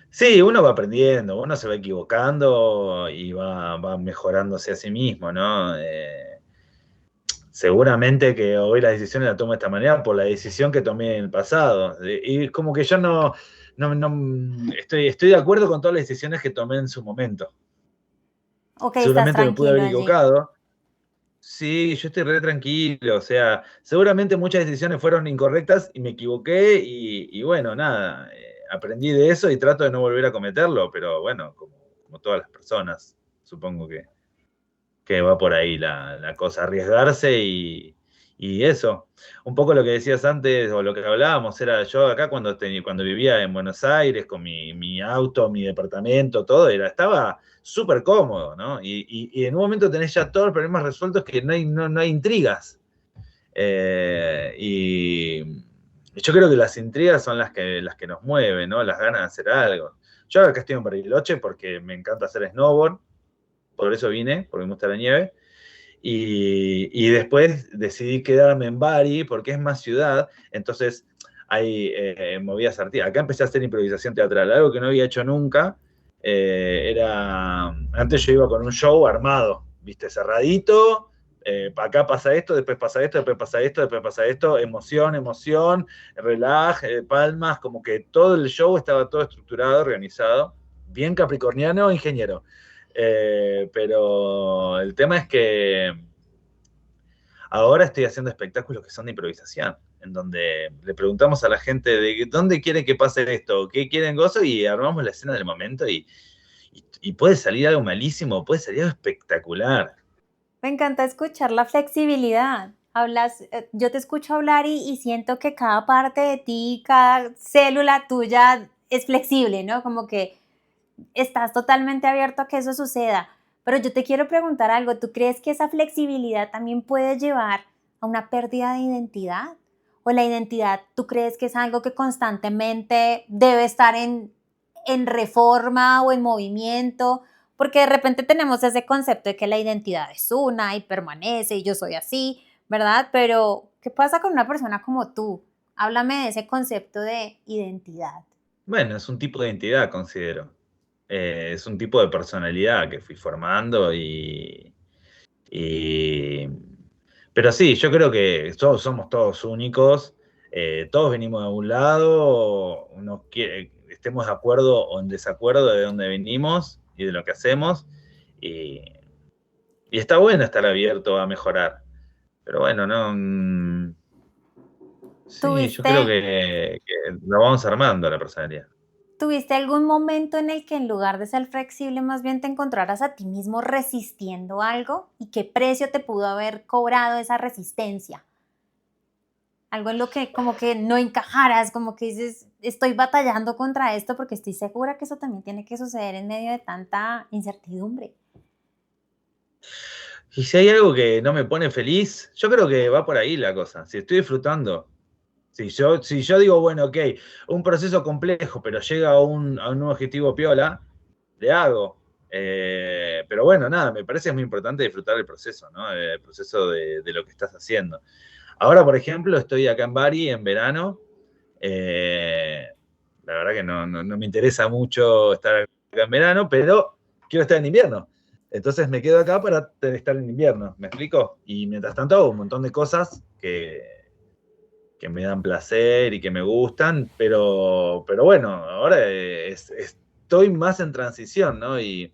Sí, uno va aprendiendo, uno se va equivocando y va mejorándose a sí mismo, ¿no? Seguramente que hoy las decisiones las tomo de esta manera por la decisión que tomé en el pasado. Y como que yo no estoy de acuerdo con todas las decisiones que tomé en su momento. Ok, estás Seguramente me pude tranquilo haber allí. equivocado. Sí, yo estoy re tranquilo, o sea, seguramente muchas decisiones fueron incorrectas y me equivoqué y bueno, nada, aprendí de eso y trato de no volver a cometerlo, pero bueno, como todas las personas, supongo que va por ahí la cosa, arriesgarse y eso. Un poco lo que decías antes o lo que hablábamos era yo acá cuando vivía en Buenos Aires con mi auto, mi departamento, todo, estaba súper cómodo, ¿no? Y en un momento tenés ya todos los problemas resueltos que no hay intrigas. Y yo creo que las intrigas son las que nos mueven, ¿no? Las ganas de hacer algo. Yo acá estoy en Bariloche porque me encanta hacer snowboard, por eso vine, porque me gusta la nieve. Y después decidí quedarme en Bari porque es más ciudad, entonces hay movidas artísticas. Acá empecé a hacer improvisación teatral, algo que no había hecho nunca. Antes yo iba con un show armado, viste, cerradito. Acá pasa esto, después pasa esto, después pasa esto, después pasa esto, emoción, relaj, palmas, como que todo el show estaba todo estructurado, organizado, bien capricorniano, ingeniero. Pero el tema es que ahora estoy haciendo espectáculos que son de improvisación, en donde le preguntamos a la gente de dónde quieren que pase esto, qué quieren gozo, y armamos la escena del momento y puede salir algo malísimo, puede salir algo espectacular. Me encanta escuchar la flexibilidad. Hablas, yo te escucho hablar y siento que cada parte de ti, cada célula tuya es flexible, ¿no? Como que estás totalmente abierto a que eso suceda. Pero yo te quiero preguntar algo, ¿tú crees que esa flexibilidad también puede llevar a una pérdida de identidad? ¿O la identidad tú crees que es algo que constantemente debe estar en reforma o en movimiento? Porque de repente tenemos ese concepto de que la identidad es una y permanece y yo soy así, ¿verdad? Pero, ¿qué pasa con una persona como tú? Háblame de ese concepto de identidad. Bueno, es un tipo de identidad, considero. Es un tipo de personalidad que fui formando y- pero sí, yo creo que todos somos todos únicos, todos venimos de algún lado, estemos de acuerdo o en desacuerdo de dónde venimos y de lo que hacemos, y, y está bueno estar abierto a mejorar. Pero bueno, no, sí, yo ¿Tuviste creo que lo vamos armando la personalidad. ¿Tuviste algún momento en el que en lugar de ser flexible, más bien te encontraras a ti mismo resistiendo algo? ¿Y qué precio te pudo haber cobrado esa resistencia? Algo en lo que como que no encajaras, como que dices, estoy batallando contra esto porque estoy segura que eso también tiene que suceder en medio de tanta incertidumbre. Y si hay algo que no me pone feliz, yo creo que va por ahí la cosa. Si estoy disfrutando, si yo digo, bueno, ok, un proceso complejo, pero llega a un objetivo piola, le hago. Pero bueno, nada, me parece muy importante disfrutar el proceso, ¿no? El proceso de lo que estás haciendo. Ahora, por ejemplo, estoy acá en Bari en verano. Eh, la verdad que no me interesa mucho estar acá en verano, pero quiero estar en invierno. Entonces me quedo acá para estar en invierno, ¿me explico? Y mientras tanto hago un montón de cosas que me dan placer y que me gustan, pero bueno, ahora estoy más en transición, ¿no? Y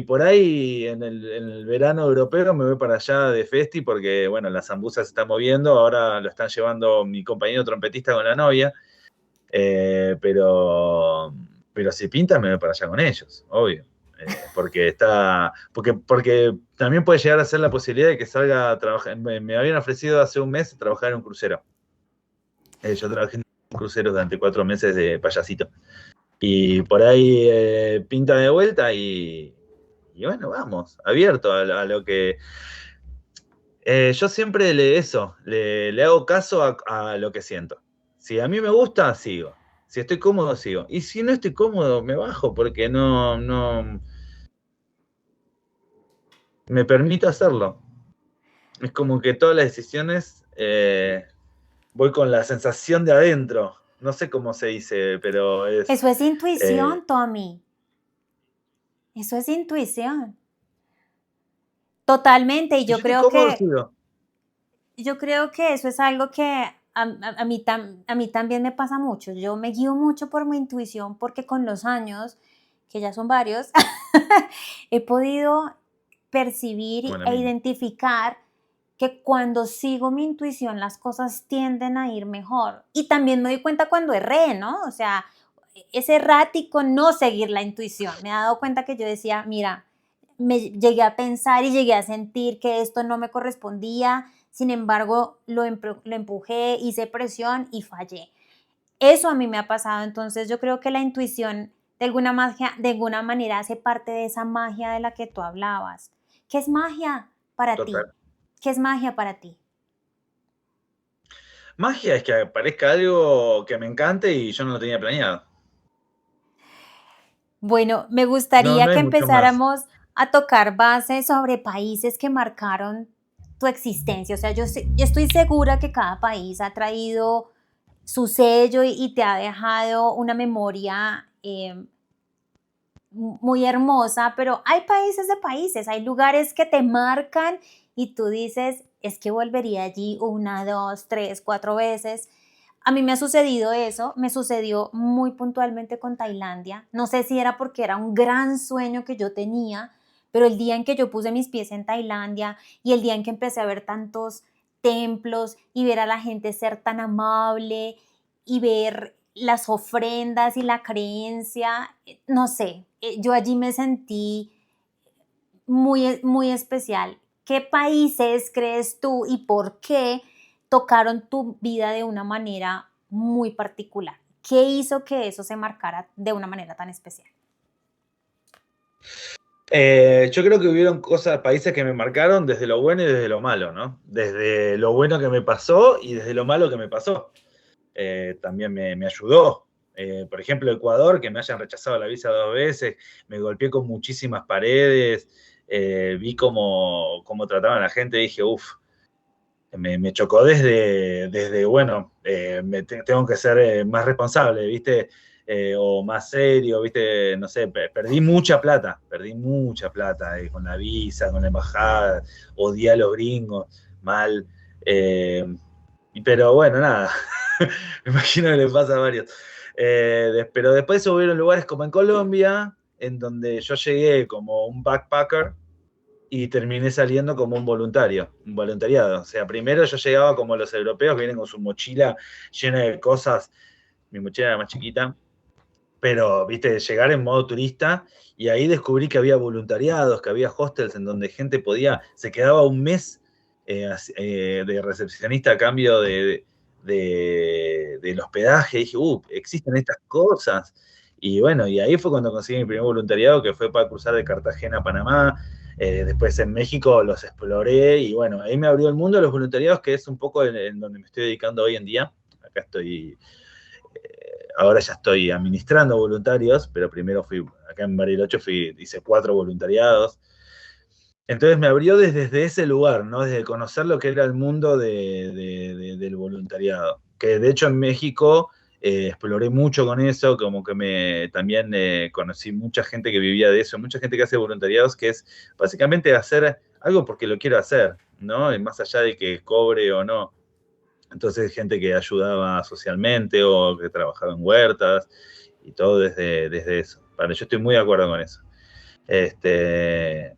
por ahí en el verano europeo me voy para allá de festi porque, bueno, la zambuza se está moviendo, ahora lo están llevando mi compañero trompetista con la novia, pero si pinta me voy para allá con ellos, obvio. Porque también puede llegar a ser la posibilidad de que salga a trabajar. Me habían ofrecido hace un mes trabajar en un crucero. Yo trabajé en un crucero durante 4 meses de payasito. Y por ahí pinta de vuelta y bueno, vamos, abierto a lo que... yo siempre le hago caso a lo que siento. Si a mí me gusta, sigo. Si estoy cómodo, sigo. Y si no estoy cómodo, me bajo porque no me permito hacerlo. Es como que todas las decisiones voy con la sensación de adentro. No sé cómo se dice, pero es... Eso es eh, intuición, Tommy. Eso es intuición. Totalmente. Y si yo estoy cómodo, sigo. yo creo que eso es algo que a mí, a mí también me pasa mucho. Yo me guío mucho por mi intuición porque con los años, que ya son varios, he podido percibir Bueno, e mismo. identificar que cuando sigo mi intuición las cosas tienden a ir mejor. Y también me doy cuenta cuando erré, ¿no? O sea, es errático no seguir la intuición. Me he dado cuenta que yo decía, mira, me llegué a pensar y llegué a sentir que esto no me correspondía, sin embargo, lo empujé, hice presión y fallé. Eso a mí me ha pasado, entonces yo creo que la intuición de alguna manera hace parte de esa magia de la que tú hablabas. ¿Qué es magia para ti? Total. ¿Qué es magia para ti? Magia es que aparezca algo que me encante y yo no lo tenía planeado. Bueno, me No, gustaría no que hay mucho más. empezáramos a tocar base sobre países que marcaron tu existencia. O sea, yo estoy segura que cada país ha traído su sello y te ha dejado una memoria muy hermosa, pero hay países de países, hay lugares que te marcan y tú dices, es que volvería allí una, dos, tres, cuatro veces. A mí me ha sucedido eso, me sucedió muy puntualmente con Tailandia. No sé si era porque era un gran sueño que yo tenía, pero el día en que yo puse mis pies en Tailandia y el día en que empecé a ver tantos templos y ver a la gente ser tan amable y ver las ofrendas y la creencia, no sé, yo allí me sentí muy, muy especial. ¿qué países crees tú y por qué tocaron tu vida de una manera muy particular? ¿Qué hizo que eso se marcara de una manera tan especial? Yo creo que hubieron cosas, países que me marcaron desde lo bueno y desde lo malo, ¿no? Desde lo bueno que me pasó y desde lo malo que me pasó. También me ayudó. Por ejemplo, Ecuador, que me hayan rechazado la visa 2 veces, me golpeé con muchísimas paredes, vi cómo trataban a la gente, dije, uff, me chocó desde bueno, tengo que ser más responsable, ¿viste? O más serio, ¿viste? No sé, perdí mucha plata con la visa, con la embajada, odié a los gringos, mal. Eh, pero bueno, nada, me imagino que le pasa a varios. Pero después hubieron lugares como en Colombia, en donde yo llegué como un backpacker y terminé saliendo como un voluntariado. O sea, primero yo llegaba como los europeos que vienen con su mochila llena de cosas, mi mochila era más chiquita, pero, viste, llegar en modo turista y ahí descubrí que había voluntariados, que había hostels en donde gente se quedaba un mes de recepcionista a cambio del hospedaje. Y dije, existen estas cosas. Y bueno, y ahí fue cuando conseguí mi primer voluntariado, que fue para cruzar de Cartagena a Panamá. Después en México los exploré y bueno, ahí me abrió el mundo de los voluntariados, que es un poco en donde me estoy dedicando hoy en día. Acá estoy ahora ya estoy administrando voluntarios, pero primero acá en Bariloche hice 4 voluntariados. Entonces me abrió desde ese lugar, ¿no? Desde conocer lo que era el mundo del voluntariado. Que de hecho en México exploré mucho con eso, como que también conocí mucha gente que vivía de eso, mucha gente que hace voluntariados, que es básicamente hacer algo porque lo quiero hacer, ¿no? Y más allá de que cobre o no. Entonces, gente que ayudaba socialmente o que trabajaba en huertas y todo desde eso. Vale, yo estoy muy de acuerdo con eso. Este,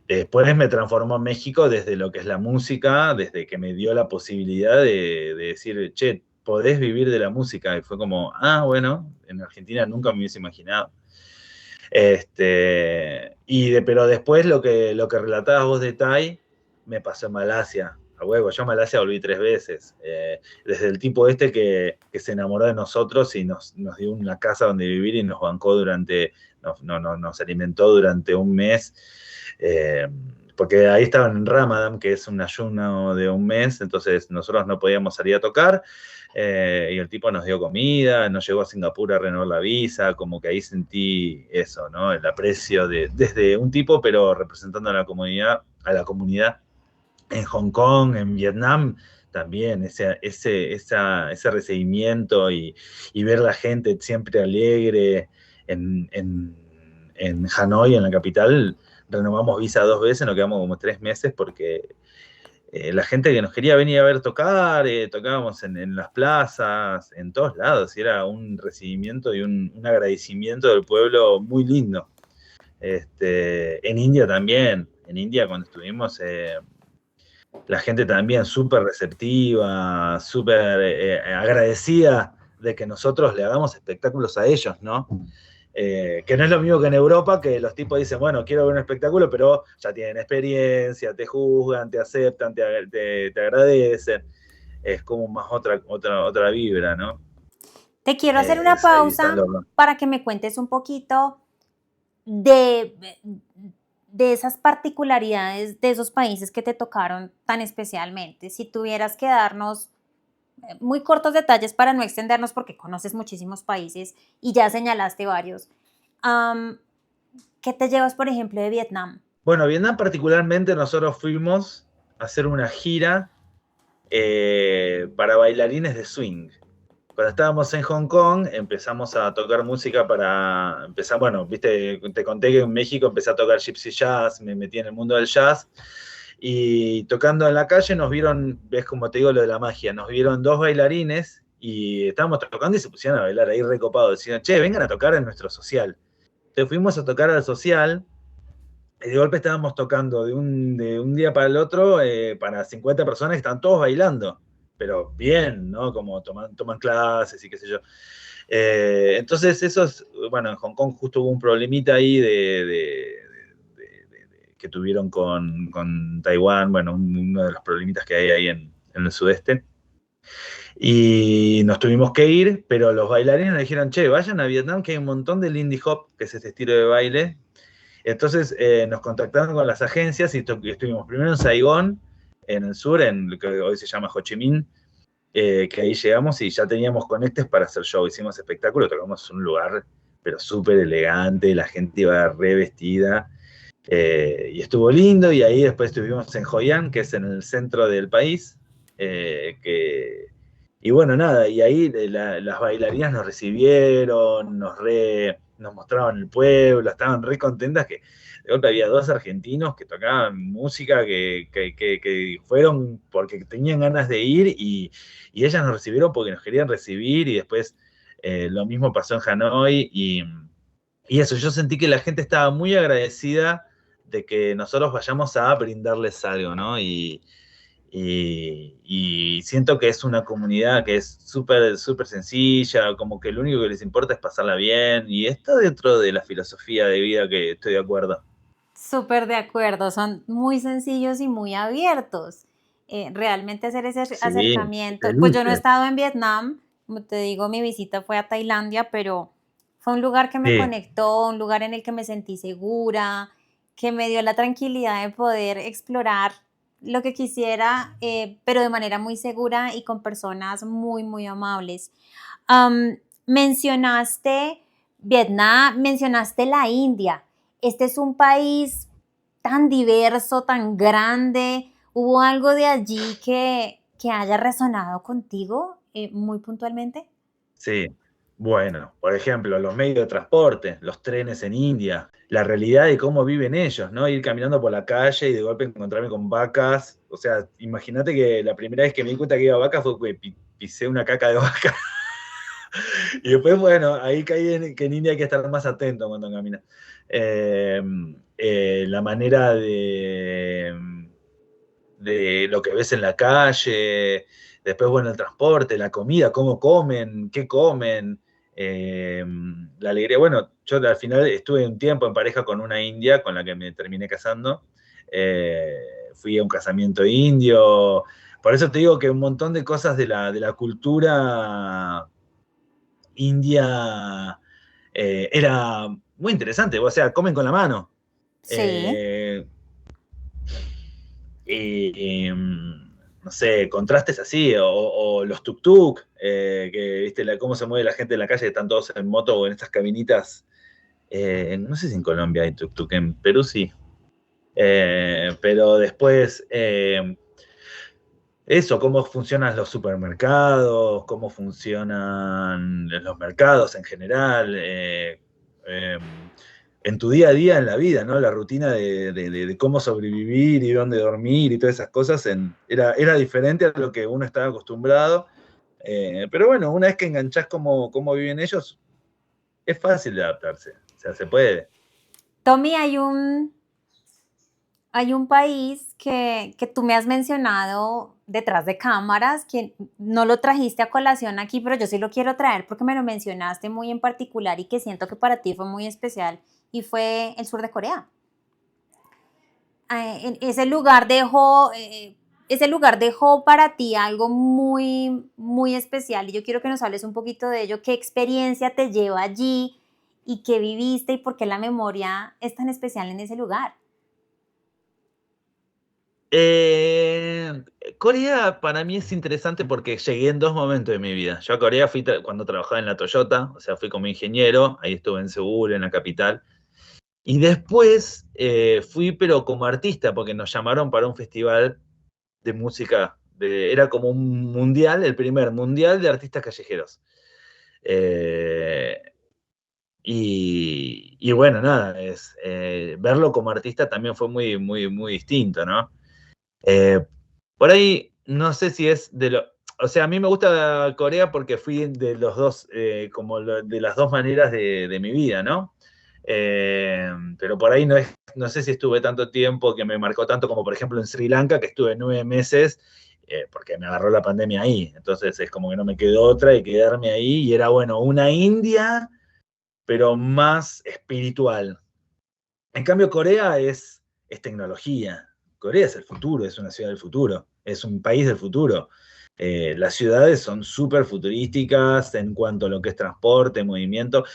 Después me transformó en México desde lo que es la música, desde que me dio la posibilidad de decir, che, podés vivir de la música. Y fue como, bueno, en Argentina nunca me hubiese imaginado. Pero después lo que relatabas vos de Thai me pasó en Malasia. A huevo, yo a Malasia volví 3 veces. Desde el tipo que se enamoró de nosotros y nos dio una casa donde vivir y nos bancó nos alimentó durante un mes. Porque ahí estaban en Ramadan, que es un ayuno de un mes, entonces nosotros no podíamos salir a tocar. Y el tipo nos dio comida, nos llevó a Singapur a renovar la visa, como que ahí sentí eso, ¿no? El aprecio desde un tipo, pero representando a la comunidad en Hong Kong, en Vietnam, también ese recibimiento y ver la gente siempre alegre en Hanoi, en la capital. Renovamos visa 2 veces, nos quedamos como 3 meses porque la gente que nos quería venir a ver tocar, tocábamos en las plazas, en todos lados, y era un recibimiento y un agradecimiento del pueblo muy lindo. En India también, en India cuando estuvimos, la gente también súper receptiva, súper agradecida de que nosotros le hagamos espectáculos a ellos, ¿no? Que no es lo mismo que en Europa, que los tipos dicen, bueno, quiero ver un espectáculo, pero ya tienen experiencia, te juzgan, te aceptan, te agradecen. Es como más otra vibra, ¿no? Te quiero hacer una Es ahí, está pausa loco. para que me cuentes un poquito de, de esas particularidades de esos países que te tocaron tan especialmente. Si tuvieras que darnos muy cortos detalles para no extendernos porque conoces muchísimos países y ya señalaste varios. Um, ¿Qué te llevas, por ejemplo, de Vietnam? Bueno, Vietnam particularmente nosotros fuimos a hacer una gira para bailarines de swing. Cuando estábamos en Hong Kong, empezamos a tocar música bueno, viste, te conté que en México empecé a tocar gypsy jazz, me metí en el mundo del jazz, y tocando en la calle nos vieron, ves como te digo lo de la magia, nos vieron 2 bailarines y estábamos tocando y se pusieron a bailar ahí recopados, decían, che, vengan a tocar en nuestro social. Entonces fuimos a tocar al social. Y de golpe estábamos tocando de un día para el otro para 50 personas que están todos bailando, pero bien, ¿no? Como toman clases y qué sé yo. Entonces, bueno, en Hong Kong justo hubo un problemita ahí que tuvieron con Taiwán, bueno, uno de los problemitas que hay ahí en el sudeste. Y nos tuvimos que ir, pero los bailarines nos dijeron, che, vayan a Vietnam, que hay un montón de Lindy Hop, que es este estilo de baile. Entonces nos contactaron con las agencias y estuvimos primero en Saigón, en el sur, en lo que hoy se llama Ho Chi Minh, que ahí llegamos y ya teníamos conectes para hacer show. Hicimos espectáculo, tocamos en un lugar, pero súper elegante, la gente iba re vestida. Y estuvo lindo, y ahí después estuvimos en Hoi An, que es en el centro del país, y bueno, nada, y ahí las bailarinas nos recibieron, nos mostraban el pueblo, estaban re contentas, que de golpe había 2 argentinos que tocaban música, que fueron porque tenían ganas de ir, y ellas nos recibieron porque nos querían recibir, y después lo mismo pasó en Hanoi, y eso, yo sentí que la gente estaba muy agradecida de que nosotros vayamos a brindarles algo, ¿no? Y siento que es una comunidad que es súper súper sencilla, como que lo único que les importa es pasarla bien, y está dentro de la filosofía de vida que estoy de acuerdo. Súper de acuerdo, son muy sencillos y muy abiertos. Realmente hacer ese Sí, acercamiento, pues yo no he felices. estado en Vietnam, como te digo, mi visita fue a Tailandia, pero fue un lugar que me Sí, conectó, un lugar en el que me sentí segura, que me dio la tranquilidad de poder explorar lo que quisiera, pero de manera muy segura y con personas muy, muy amables. Mencionaste Vietnam, mencionaste la India. Este es un país tan diverso, tan grande. ¿Hubo algo de allí que haya resonado contigo muy puntualmente? sí. Bueno, por ejemplo, los medios de transporte, los trenes en India, la realidad de cómo viven ellos, ¿no? Ir caminando por la calle y de golpe encontrarme con vacas. O sea, imagínate que la primera vez que me di cuenta que iba a vaca fue que pisé una caca de vaca. Y después, bueno, ahí caí en que en India hay que estar más atento cuando camina. Eh, la manera de lo que ves en la calle, después, bueno, el transporte, la comida, cómo comen, qué comen, eh, la alegría. Bueno, yo al final estuve un tiempo en pareja con una india con la que me terminé casando. Eh, Fui a un casamiento indio. Por eso te digo que un montón de cosas de la cultura india era muy interesante. O sea, comen con la mano. Sí, Eh, no sé, contrastes así, o los tuk-tuk, que viste cómo se mueve la gente en la calle, que están todos en moto o en estas caminitas. No sé si en Colombia hay tuk-tuk, en Perú sí. Pero después, eso, cómo funcionan los supermercados, cómo funcionan los mercados en general, eh, en tu día a día en la vida, ¿no? La rutina de cómo sobrevivir y dónde dormir y todas esas cosas era diferente a lo que uno estaba acostumbrado. Pero bueno, una vez que enganchás cómo viven ellos, es fácil de adaptarse. O sea, se puede. Tommy, hay un país que tú me has mencionado detrás de cámaras, que no lo trajiste a colación aquí, pero yo sí lo quiero traer porque me lo mencionaste muy en particular y que siento que para ti fue muy especial, y fue el sur de Corea. Ese lugar dejó para ti algo muy, muy especial, y yo quiero que nos hables un poquito de ello. ¿Qué experiencia te lleva allí y qué viviste y por qué la memoria es tan especial en ese lugar? Eh, Corea para mí es interesante porque llegué en 2 momentos de mi vida. Yo a Corea fui cuando trabajaba en la Toyota, o sea, fui como ingeniero, ahí estuve en Seúl, en la capital. Y después fui, pero como artista, porque nos llamaron para un festival de música. Era como un mundial, el primer mundial de artistas callejeros. Eh, y bueno, nada, verlo como artista también fue muy, muy, muy distinto, ¿no? Eh, por ahí, no sé si es de lo. O sea, a mí me gusta Corea porque fui de los dos, como de las dos maneras de mi vida, ¿no? Pero por ahí no sé si estuve tanto tiempo que me marcó tanto como, por ejemplo, en Sri Lanka, que estuve 9 meses, porque me agarró la pandemia ahí. Entonces es como que no me quedó otra y quedarme ahí. Y era, bueno, una India, pero más espiritual. En cambio, Corea es tecnología. Corea es el futuro, es una ciudad del futuro, es un país del futuro. Las ciudades son súper futurísticas en cuanto a lo que es transporte, movimiento.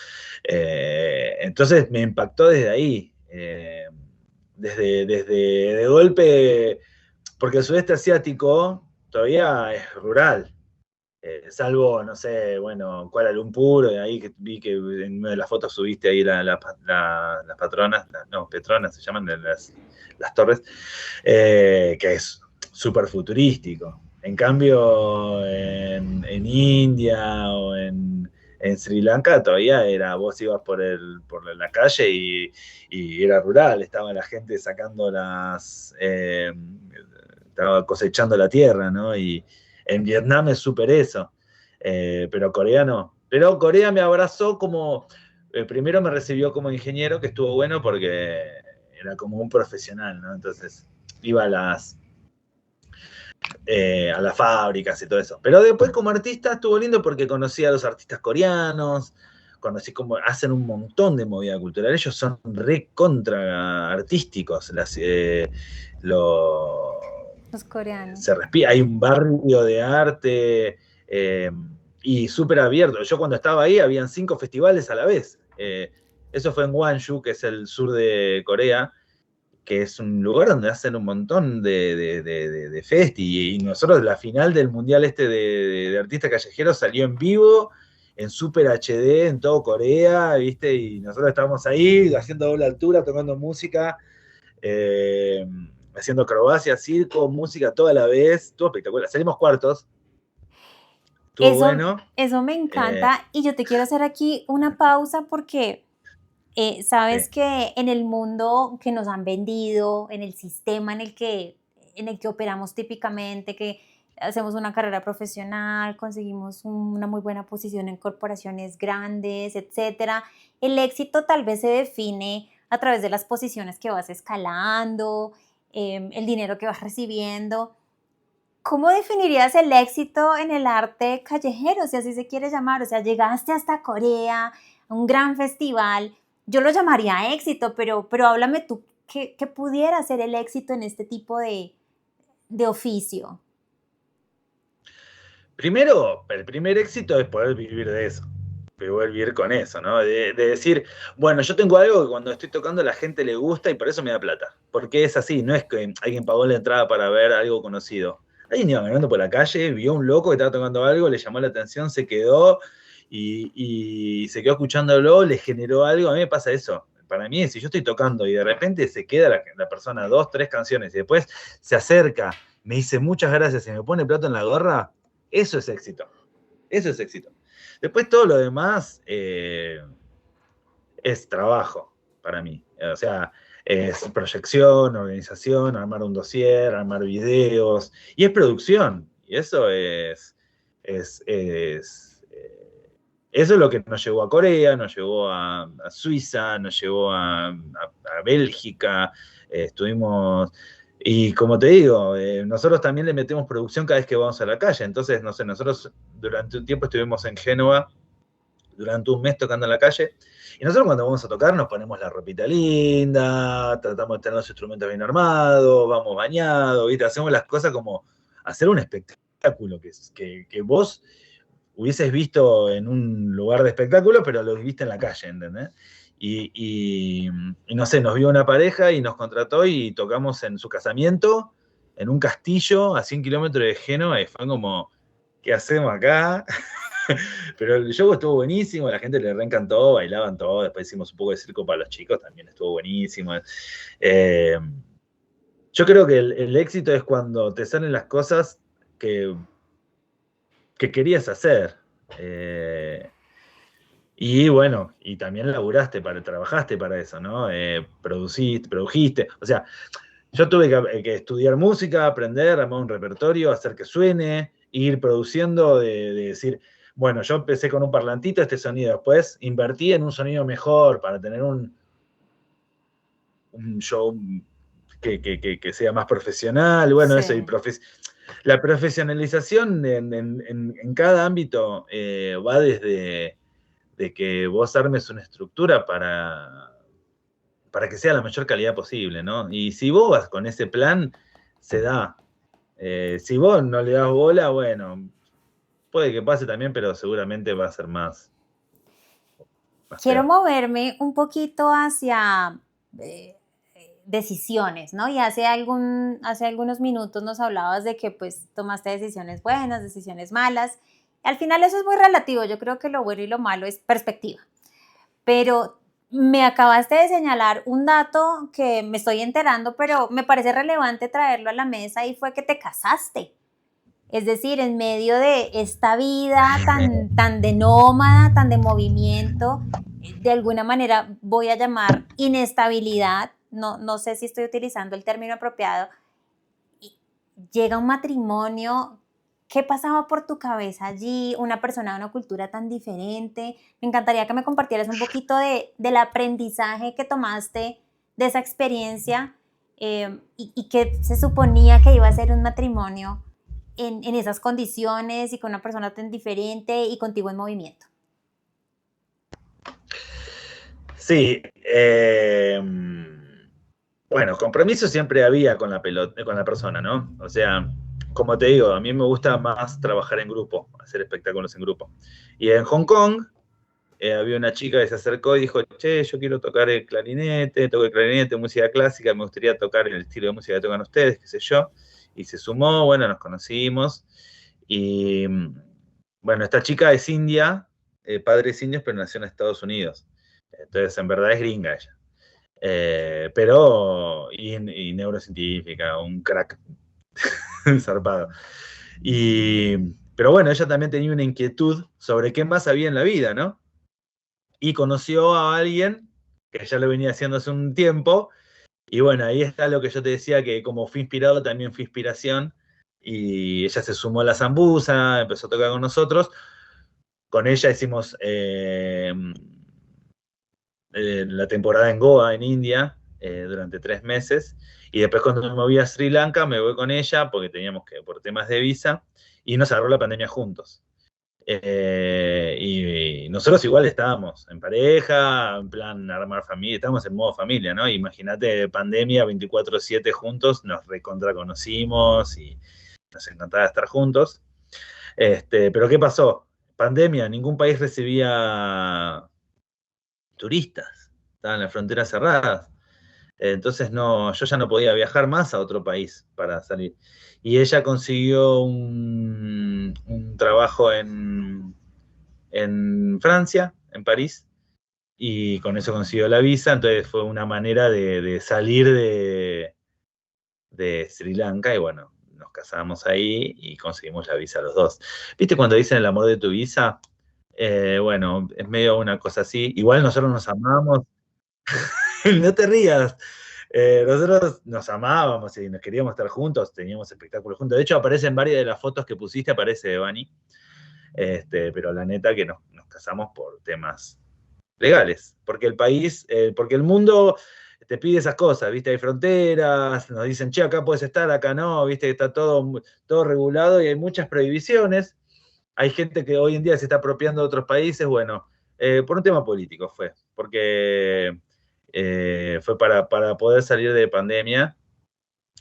Entonces me impactó desde ahí. Desde de golpe, porque el sudeste asiático todavía es rural. Salvo, no sé, bueno, Kuala Lumpur, ahí que vi que en una de las fotos subiste ahí las patronas, no, Petronas se llaman, las torres, que es súper futurístico. En cambio, en India o en Sri Lanka todavía era, vos ibas por la calle y era rural, estaba la gente sacando estaba cosechando la tierra, ¿no? Y en Vietnam es súper eso, pero Corea no. Pero Corea me abrazó como, primero me recibió como ingeniero, que estuvo bueno porque era como un profesional, ¿no? Entonces iba a las fábricas y todo eso. Pero después como artista estuvo lindo porque conocí a los artistas coreanos, conocí cómo hacen un montón de movida cultural. Ellos son re contra artísticos. Lo, Los coreanos. se respira, hay un barrio de arte y súper abierto. Yo cuando estaba ahí habían 5 festivales a la vez. Eso fue en Gwangju, que es el sur de Corea, que es un lugar donde hacen un montón de festi. Y nosotros la final del mundial de artistas callejeros salió en vivo, en Super HD, en todo Corea, ¿viste? Y nosotros estábamos ahí haciendo doble altura, tocando música, eh, haciendo acrobacia, circo, música toda la vez, todo espectacular. Salimos cuartos, estuvo Eso, bueno. eso me Eh, encanta y yo te quiero hacer aquí una pausa porque sabes sí. que en el mundo que nos han vendido, en el sistema en el que operamos típicamente, que hacemos una carrera profesional, conseguimos una muy buena posición en corporaciones grandes, etcétera, el éxito tal vez se define a través de las posiciones que vas escalando, el dinero que vas recibiendo. ¿Cómo definirías el éxito en el arte callejero, si así se quiere llamar? O sea, llegaste hasta Corea, a un gran festival. Yo lo llamaría éxito, pero háblame tú, ¿qué pudiera ser el éxito en este tipo de oficio? Primero, el primer éxito es poder vivir de eso, poder vivir con eso, ¿no? De decir, bueno, yo tengo algo que cuando estoy tocando a la gente le gusta y por eso me da plata. Porque es así, no es que alguien pagó la entrada para ver algo conocido. Alguien iba caminando por la calle, vio un loco que estaba tocando algo, le llamó la atención, se quedó y se quedó escuchándolo, le generó algo. A mí me pasa eso. Para mí, si yo estoy tocando y de repente se queda la persona 2, 3 canciones y después se acerca, me dice muchas gracias y me pone plato en la gorra, eso es éxito. Eso es éxito. Después todo lo demás es trabajo para mí. O sea, es proyección, organización, armar un dossier, armar videos, y es producción. Y eso eso es lo que nos llevó a Corea, nos llevó a Suiza, nos llevó a Bélgica, estuvimos. Y como te digo, nosotros también le metemos producción cada vez que vamos a la calle. Entonces, no sé, nosotros durante un tiempo estuvimos en Génova, durante un mes tocando en la calle. Y nosotros cuando vamos a tocar nos ponemos la ropita linda, tratamos de tener los instrumentos bien armados, vamos bañados, ¿viste? Hacemos las cosas como hacer un espectáculo que vos hubieses visto en un lugar de espectáculo, pero lo viste en la calle, ¿entendés? Y no sé, nos vio una pareja y nos contrató y tocamos en su casamiento, en un castillo a 100 kilómetros de Génova, y fue como, ¿qué hacemos acá? Pero el show estuvo buenísimo, la gente le reencantó, bailaban todo, después hicimos un poco de circo para los chicos, también estuvo buenísimo. Eh, yo creo que el éxito es cuando te salen las cosas que, que querías hacer. Eh, y bueno, y también trabajaste para eso, ¿no? Produjiste. O sea, yo tuve que estudiar música, aprender, armar un repertorio, hacer que suene, ir produciendo, de decir, bueno, yo empecé con un parlantito, este sonido, después invertí en un sonido mejor para tener un show que sea más profesional, bueno, eso, Sí. la profesionalización en cada ámbito va desde de que vos armes una estructura para que sea la mayor calidad posible, ¿no? Y si vos vas con ese plan, se da. Si vos no le das bola, bueno, puede que pase también, pero seguramente va a ser más Quiero peor. moverme un poquito hacia decisiones, ¿no? Y hace algunos minutos nos hablabas de que pues tomaste decisiones buenas, decisiones malas. Al final eso es muy relativo, yo creo que lo bueno y lo malo es perspectiva. Pero me acabaste de señalar un dato que me estoy enterando, pero me parece relevante traerlo a la mesa y fue que te casaste. Es decir, en medio de esta vida tan de nómada, tan de movimiento, de alguna manera voy a llamar inestabilidad, no sé si estoy utilizando el término apropiado, llega un matrimonio. ¿Qué pasaba por tu cabeza allí? Una persona de una cultura tan diferente. Me encantaría que me compartieras un poquito del aprendizaje que tomaste de esa experiencia y que se suponía que iba a ser un matrimonio en esas condiciones y con una persona tan diferente y contigo en movimiento. Sí, bueno, compromiso siempre había con con la persona, ¿no? O sea, como te digo, a mí me gusta más trabajar en grupo, hacer espectáculos en grupo. Y en Hong Kong había una chica que se acercó y dijo, che, yo quiero tocar el clarinete, toco el clarinete, música clásica, me gustaría tocar el estilo de música que tocan ustedes, qué sé yo. Y se sumó, bueno, nos conocimos. Y bueno, esta chica es india, padres indios, pero nació en Estados Unidos. Entonces, en verdad es gringa ella. Y neurocientífica, un crack zarpado. Pero bueno, ella también tenía una inquietud sobre qué más había en la vida, ¿no? Y conoció a alguien que ya lo venía haciendo hace un tiempo, y bueno, ahí está lo que yo te decía, que como fui inspirado, también fui inspiración, y ella se sumó a la Zambuza, empezó a tocar con nosotros, con ella hicimos la temporada en Goa, en India, durante 3 meses. Y después cuando me moví a Sri Lanka, me voy con ella, porque teníamos que, por temas de visa, y nos agarró la pandemia juntos. Y nosotros igual estábamos en pareja, en plan armar familia, estábamos en modo familia, ¿no? Imagínate, pandemia 24/7 juntos, nos recontra conocimos y nos encantaba estar juntos. Pero ¿qué pasó? Pandemia, ningún país recibía turistas, estaban las fronteras cerradas. Entonces no, yo ya no podía viajar más a otro país para salir. Y ella consiguió un trabajo en Francia, en París, y con eso consiguió la visa, entonces fue una manera de salir de Sri Lanka y bueno, nos casamos ahí y conseguimos la visa los dos. ¿Viste cuando dicen el amor de tu visa? Bueno, es medio una cosa así. Igual nosotros nos amamos. No te rías. Nosotros nos amábamos y nos queríamos estar juntos, teníamos espectáculos juntos. De hecho, aparecen varias de las fotos que pusiste, aparece Devani. Pero la neta que nos casamos por temas legales, porque el país, porque el mundo te pide esas cosas, ¿viste? Hay fronteras, nos dicen, che, acá puedes estar, acá no, ¿viste? Está todo regulado y hay muchas prohibiciones. Hay gente que hoy en día se está apropiando de otros países, bueno, por un tema político fue, porque fue para poder salir de pandemia.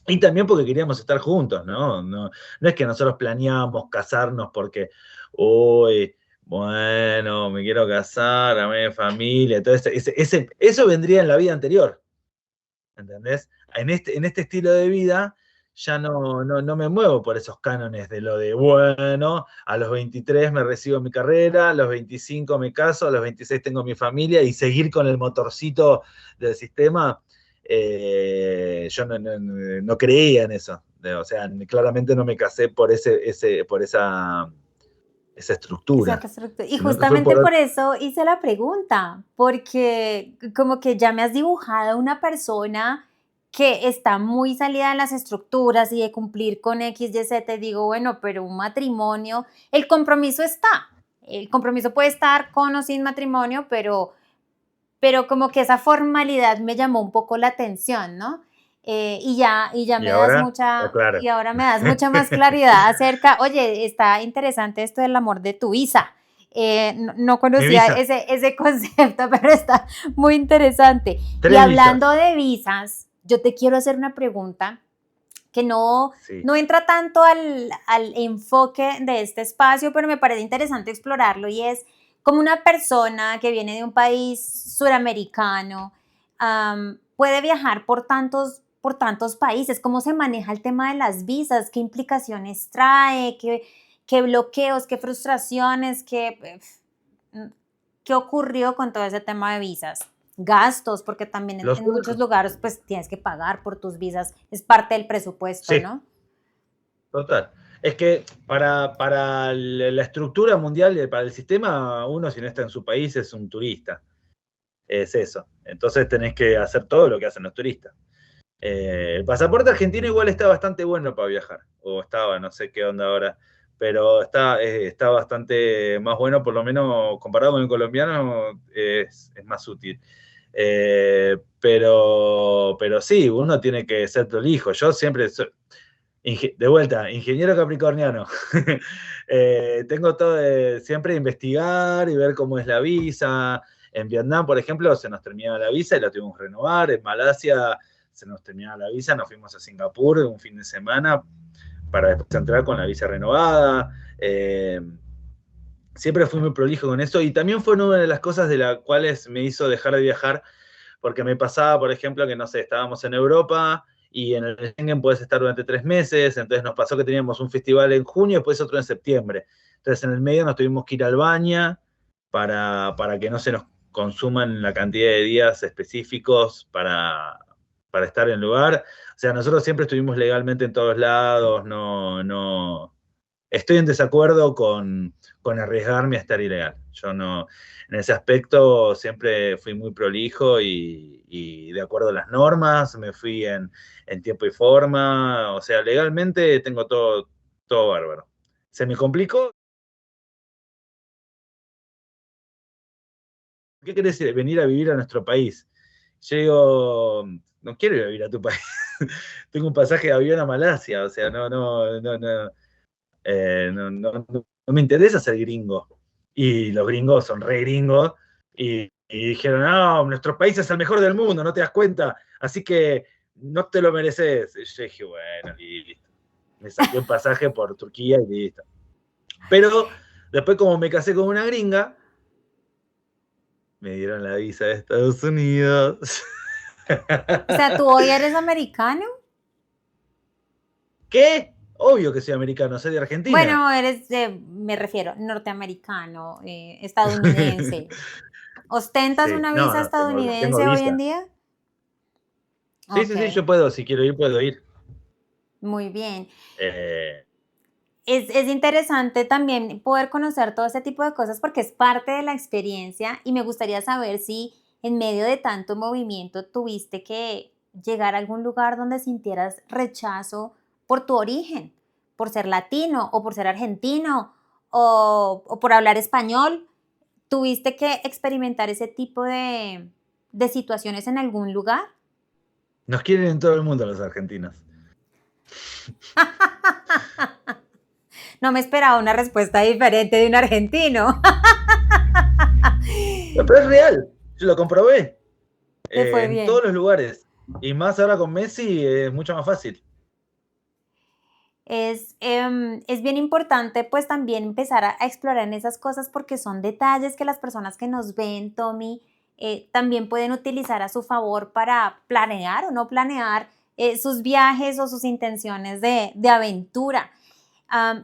Y también porque queríamos estar juntos, ¿no? No es que nosotros planeábamos casarnos porque, uy, bueno, me quiero casar, a mi familia, todo eso vendría en la vida anterior, ¿entendés? En este estilo de vida ya no me muevo por esos cánones de lo de, bueno, a los 23 me recibo mi carrera, a los 25 me caso, a los 26 tengo mi familia y seguir con el motorcito del sistema. Yo no creía en eso. O sea, claramente no me casé por esa estructura, Y sino que fue justamente por... por eso hice la pregunta, porque como que ya me has dibujado una persona que está muy salida de las estructuras y de cumplir con X, Y, Z, y digo, bueno, pero un matrimonio, el compromiso está, el compromiso puede estar con o sin matrimonio, pero como que esa formalidad me llamó un poco la atención, ¿no? Y ya Y me das ahora, está mucha, claro. y ahora me das mucha más claridad acerca, oye, está interesante esto del amor de tu Isa. No Mi conocía visa, ese concepto, pero está muy interesante. Y 3 visas. hablando de visas, yo te quiero hacer una pregunta que Sí, no entra tanto al enfoque de este espacio, pero me parece interesante explorarlo y es como una persona que viene de un país suramericano puede viajar por tantos países. ¿Cómo se maneja el tema de las visas? ¿Qué implicaciones trae? ¿Qué bloqueos? ¿Qué frustraciones? ¿Qué ocurrió con todo ese tema de visas? Gastos, porque también los en muchos lugares pues tienes que pagar por tus visas, es parte del presupuesto, sí, ¿no? total. Es que para la estructura mundial, para el sistema, uno si no está en su país es un turista. Es eso. Entonces tenés que hacer todo lo que hacen los turistas. El pasaporte argentino igual está bastante bueno para viajar. O estaba, no sé qué onda ahora. Pero está bastante más bueno, por lo menos comparado con el colombiano, es más útil. Pero sí, uno tiene que ser prolijo. Yo siempre soy, de vuelta, ingeniero capricorniano. Tengo todo siempre investigar y ver cómo es la visa. En Vietnam, por ejemplo, se nos terminaba la visa y la tuvimos que renovar. En Malasia se nos terminaba la visa, nos fuimos a Singapur un fin de semana para después entrar con la visa renovada. Siempre fui muy prolijo con eso y también fue una de las cosas de las cuales me hizo dejar de viajar porque me pasaba, por ejemplo, que no sé, estábamos en Europa y en el Schengen puedes estar durante 3 meses, entonces nos pasó que teníamos un festival en junio y después otro en septiembre. Entonces en el medio nos tuvimos que ir al Baña para que no se nos consuman la cantidad de días específicos para estar en el lugar. O sea, nosotros siempre estuvimos legalmente en todos lados, no, estoy en desacuerdo con arriesgarme a estar ilegal. Yo no, en ese aspecto siempre fui muy prolijo y de acuerdo a las normas, me fui en tiempo y forma, o sea, legalmente tengo todo bárbaro. Se me complicó. ¿Qué querés venir a vivir a nuestro país? Yo digo, no quiero ir a vivir a tu país. Tengo un pasaje de avión a Malasia, o sea, no me interesa ser gringo. Y los gringos son re gringos y dijeron, no, nuestro país es el mejor del mundo, no te das cuenta, así que no te lo mereces. Y yo dije, bueno, y listo. Me saqué un pasaje por Turquía y listo. Pero después como me casé con una gringa, me dieron la visa de Estados Unidos. O sea, ¿tú hoy eres americano? ¿Qué? Obvio que soy americano, soy de Argentina. Bueno, me refiero, norteamericano, estadounidense. ¿Ostentas Sí, una no, visa no, tengo estadounidense hoy en visa. día? Sí, Ok, sí, sí, yo puedo, si quiero ir, puedo ir. muy bien. Eh, Es interesante también poder conocer todo ese tipo de cosas porque es parte de la experiencia y me gustaría saber si en medio de tanto movimiento tuviste que llegar a algún lugar donde sintieras rechazo por tu origen, por ser latino o por ser argentino o por hablar español. ¿Tuviste que experimentar ese tipo de situaciones en algún lugar? nos quieren en todo el mundo los argentinos. No me esperaba una respuesta diferente de un argentino. No, pero es real, yo lo comprobé Te fue en todos bien. los lugares. Y más ahora con Messi es mucho más fácil. Es bien importante pues también empezar a explorar en esas cosas porque son detalles que las personas que nos ven, Tommy, también pueden utilizar a su favor para planear o no planear sus viajes o sus intenciones de aventura.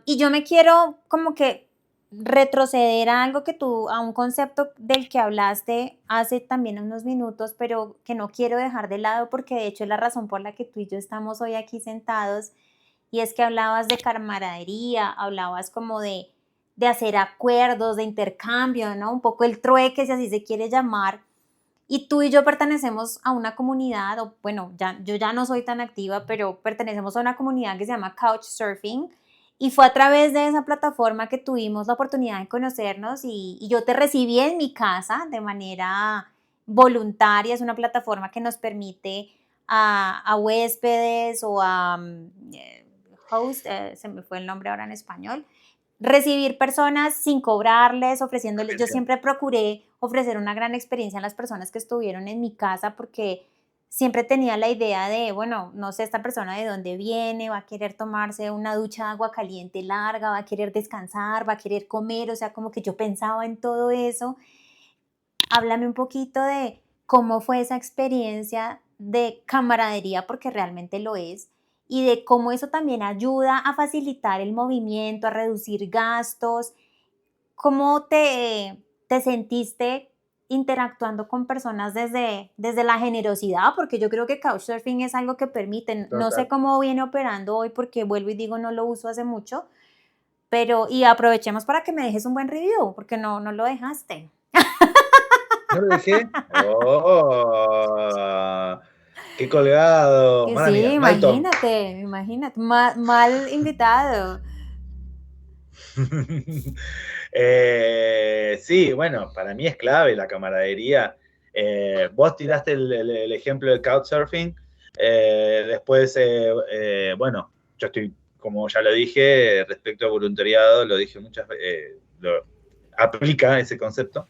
Y yo me quiero como que retroceder a algo que tú, a un concepto del que hablaste hace también unos minutos, pero que no quiero dejar de lado porque de hecho es la razón por la que tú y yo estamos hoy aquí sentados y es que hablabas de camaradería, hablabas como de hacer acuerdos, de intercambio, ¿no? Un poco el trueque, si así se quiere llamar. Y tú y yo pertenecemos a una comunidad, o bueno, yo ya no soy tan activa, pero pertenecemos a una comunidad que se llama Couchsurfing. Y fue a través de esa plataforma que tuvimos la oportunidad de conocernos y yo te recibí en mi casa de manera voluntaria. Es una plataforma que nos permite a huéspedes o a host, se me fue el nombre ahora en español, recibir personas sin cobrarles, ofreciéndoles, yo siempre procuré ofrecer una gran experiencia a las personas que estuvieron en mi casa porque siempre tenía la idea de, bueno, no sé esta persona de dónde viene, va a querer tomarse una ducha de agua caliente larga, va a querer descansar, va a querer comer, o sea, como que yo pensaba en todo eso. Háblame un poquito de cómo fue esa experiencia de camaradería, porque realmente lo es, y de cómo eso también ayuda a facilitar el movimiento, a reducir gastos. ¿Cómo te sentiste interactuando con personas desde la generosidad? Porque yo creo que Couchsurfing es algo que permite, no sé Total. cómo viene operando hoy porque vuelvo y digo, no lo uso hace mucho, pero y aprovechemos para que me dejes un buen review, porque no lo dejaste. ¿No lo dejé? ¡Oh! ¡Qué colgado! Que Mala sí, mía, mal Tom. imagínate, mal invitado. Sí, bueno, para mí es clave la camaradería. Vos tiraste el ejemplo del couchsurfing. Después, bueno, yo estoy, como ya lo dije, respecto a voluntariado, lo dije muchas veces, aplica ese concepto.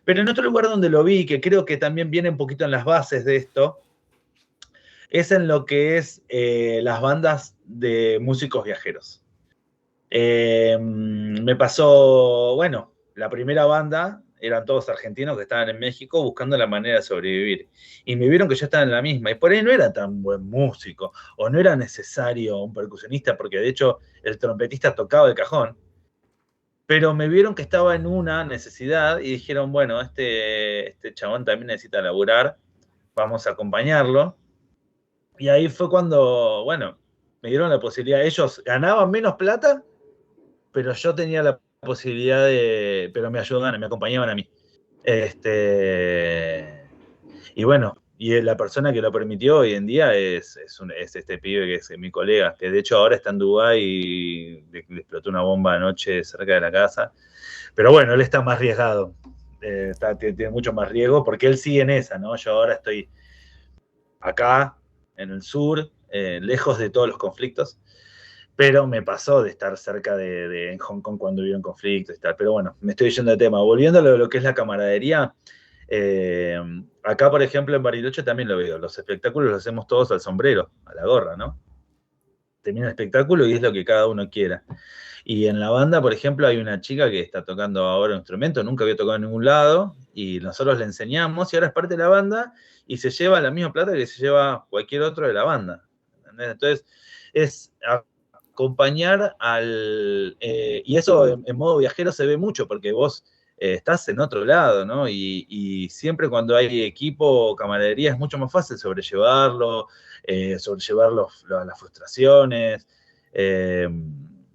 Pero en otro lugar donde lo vi, que creo que también viene un poquito en las bases de esto, es en lo que es las bandas de músicos viajeros. Me pasó, bueno, la primera banda eran todos argentinos que estaban en México buscando la manera de sobrevivir. Y me vieron que yo estaba en la misma. Y por ahí no era tan buen músico, o no era necesario un percusionista, porque de hecho el trompetista tocaba el cajón. Pero me vieron que estaba en una necesidad y dijeron, bueno, este chabón también necesita laburar, vamos a acompañarlo. Y ahí fue cuando, bueno, me dieron la posibilidad. Ellos ganaban menos plata, pero yo tenía la posibilidad de, pero me ayudaban, me acompañaban a mí. Y bueno, y la persona que lo permitió hoy en día es este pibe que es mi colega, que de hecho ahora está en Dubái y le explotó una bomba anoche cerca de la casa. Pero bueno, él está más arriesgado, tiene mucho más riesgo porque él sigue en esa, ¿no? Yo ahora estoy acá, en el sur, lejos de todos los conflictos, pero me pasó de estar cerca en Hong Kong cuando hubo un conflicto y tal. Pero bueno, me estoy yendo de tema. Volviendo a lo que es la camaradería, eh, acá, por ejemplo, en Bariloche también lo veo. Los espectáculos los hacemos todos al sombrero, a la gorra, ¿no? Termina el espectáculo y es lo que cada uno quiera. Y en la banda, por ejemplo, hay una chica que está tocando ahora un instrumento, nunca había tocado en ningún lado, y nosotros le enseñamos, y ahora es parte de la banda, y se lleva la misma plata que se lleva cualquier otro de la banda. ¿Entendés? Entonces, es acompañar y eso en modo viajero se ve mucho, porque vos estás en otro lado, ¿no? Y siempre cuando hay equipo o camaradería es mucho más fácil sobrellevarlo, sobrellevar las frustraciones. Eh,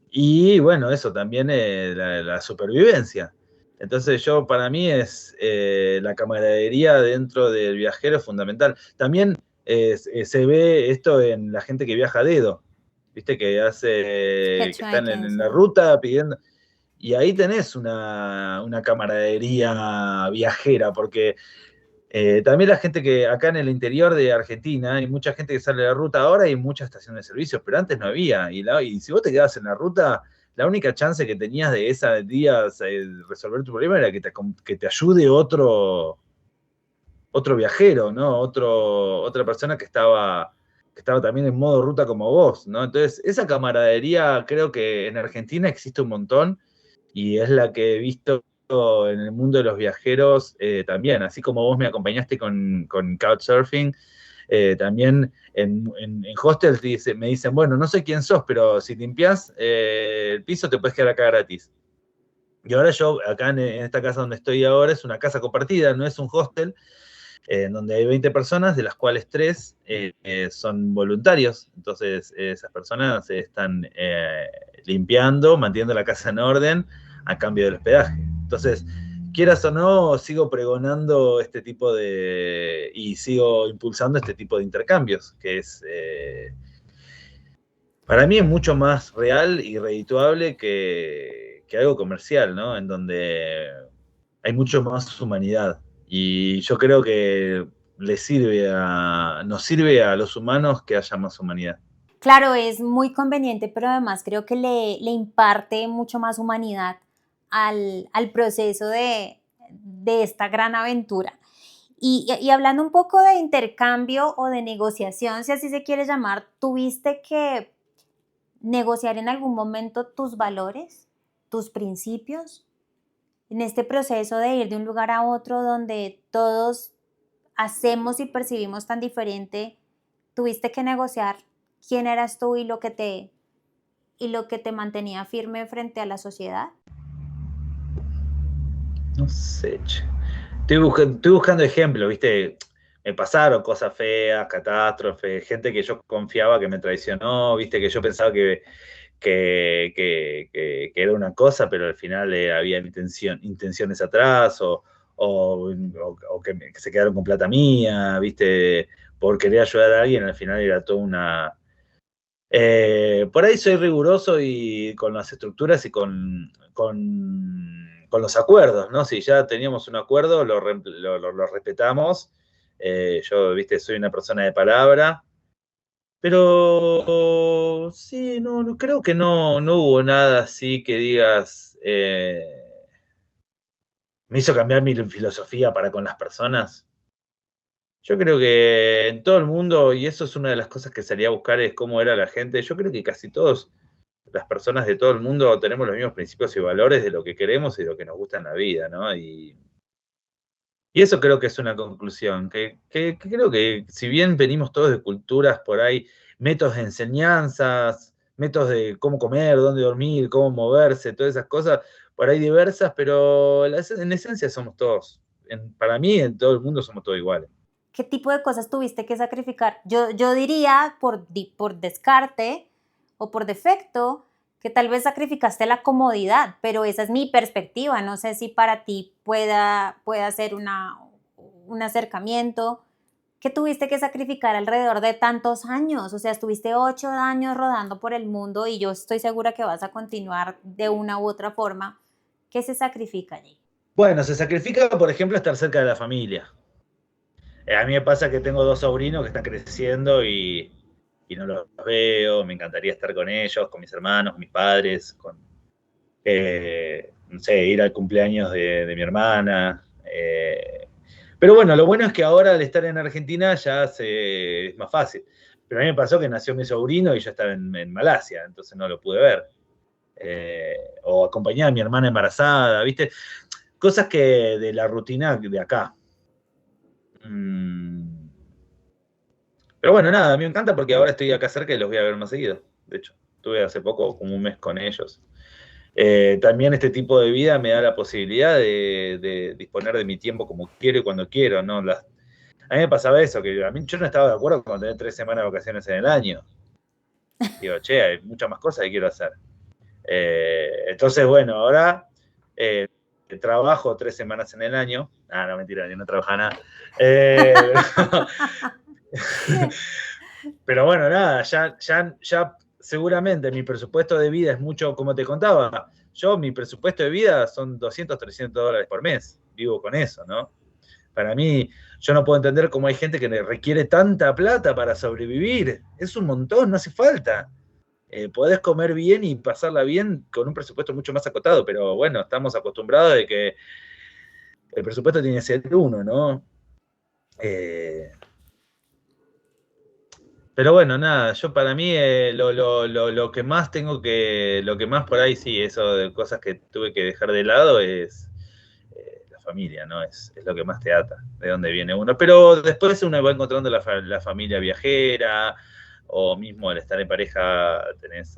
y bueno, eso también, la supervivencia. Entonces yo, para mí es la camaradería dentro del viajero es fundamental. También se ve esto en la gente que viaja a dedo, viste, que están Hitchhiking, en sí. la ruta pidiendo, y ahí tenés una camaradería viajera, porque también la gente que acá en el interior de Argentina hay mucha gente que sale de la ruta ahora y hay muchas estaciones de servicios, pero antes no había. Y si vos te quedabas en la ruta, la única chance que tenías de esa día resolver tu problema era que te ayude otro viajero, ¿no? Otra persona que estaba también en modo ruta como vos, ¿no? Entonces, esa camaradería creo que en Argentina existe un montón y es la que he visto en el mundo de los viajeros también, así como vos me acompañaste con Couchsurfing, también en hostels me dicen, bueno, no sé quién sos, pero si limpias el piso te puedes quedar acá gratis. Y ahora yo, acá en esta casa donde estoy ahora, es una casa compartida, no es un hostel, donde hay 20 personas, de las cuales 3 son voluntarios. Entonces, esas personas están limpiando, manteniendo la casa en orden a cambio del hospedaje. Entonces, quieras o no, sigo pregonando y sigo impulsando este tipo de intercambios, que para mí es mucho más real y redituable que algo comercial, ¿no? En donde hay mucho más humanidad. Y yo creo que nos sirve a los humanos que haya más humanidad. Claro, es muy conveniente, pero además creo que le imparte mucho más humanidad al proceso de esta gran aventura. Y hablando un poco de intercambio o de negociación, si así se quiere llamar, ¿tuviste que negociar en algún momento tus valores, tus principios, en este proceso de ir de un lugar a otro donde todos hacemos y percibimos tan diferente? ¿Tuviste que negociar quién eras tú y lo que te mantenía firme frente a la sociedad? No sé, che. Estoy buscando ejemplos, ¿viste? Me pasaron cosas feas, catástrofes, gente que yo confiaba que me traicionó, ¿viste? Que yo pensaba que era una cosa, pero al final había intenciones atrás, que se quedaron con plata mía, ¿viste? Por querer ayudar a alguien, al final era toda una... por ahí soy riguroso y con las estructuras y con los acuerdos, ¿no? Si ya teníamos un acuerdo, lo respetamos. Yo, viste, soy una persona de palabra, pero sí, creo que no hubo nada así que digas, me hizo cambiar mi filosofía para con las personas. Yo creo que en todo el mundo, y eso es una de las cosas que salía a buscar, es cómo era la gente. Yo creo que casi todos, las personas de todo el mundo, tenemos los mismos principios y valores de lo que queremos y de lo que nos gusta en la vida, ¿no? Y eso creo que es una conclusión, que creo que si bien venimos todos de culturas por ahí, métodos de enseñanzas, métodos de cómo comer, dónde dormir, cómo moverse, todas esas cosas por ahí diversas, pero en esencia somos todos, para mí en todo el mundo somos todos iguales. ¿Qué tipo de cosas tuviste que sacrificar? Yo diría por descarte o por defecto que tal vez sacrificaste la comodidad, pero esa es mi perspectiva. No sé si para ti pueda ser un acercamiento. ¿Qué tuviste que sacrificar alrededor de tantos años? O sea, estuviste 8 años rodando por el mundo y yo estoy segura que vas a continuar de una u otra forma. ¿Qué se sacrifica allí? Bueno, se sacrifica, por ejemplo, estar cerca de la familia. A mí me pasa que tengo dos sobrinos que están creciendo y no los veo, me encantaría estar con ellos, con mis hermanos, mis padres, no sé, ir al cumpleaños de mi hermana. Pero bueno, lo bueno es que ahora al estar en Argentina es más fácil. Pero a mí me pasó que nació mi sobrino y yo estaba en Malasia, entonces no lo pude ver. O acompañar a mi hermana embarazada, ¿viste? Cosas que de la rutina de acá. Mm. Pero bueno, nada, a mí me encanta porque ahora estoy acá cerca y los voy a ver más seguido. De hecho, estuve hace poco como un mes con ellos. También este tipo de vida me da la posibilidad de disponer de mi tiempo como quiero y cuando quiero, ¿no? A mí me pasaba eso, que a mí yo no estaba de acuerdo con tener 3 semanas de vacaciones en el año. Digo, che, hay muchas más cosas que quiero hacer. Entonces, bueno, ahora eh, trabajo 3 semanas en el año. Ah, no, mentira, yo no trabajo nada. Eh, Pero bueno, nada, ya seguramente mi presupuesto de vida es mucho, como te contaba, mi presupuesto de vida son 200, $300 por mes, vivo con eso, ¿no? Para mí, yo no puedo entender cómo hay gente que requiere tanta plata para sobrevivir, es un montón, no hace falta. Podés comer bien y pasarla bien con un presupuesto mucho más acotado, pero bueno, estamos acostumbrados de que el presupuesto tiene que ser uno, ¿no? Eh, Pero bueno, nada, yo para mí lo que más lo que más por ahí sí, eso de cosas que tuve que dejar de lado es la familia, ¿no? Es lo que más te ata, de dónde viene uno. Pero después uno va encontrando la familia viajera, o mismo al estar en pareja tenés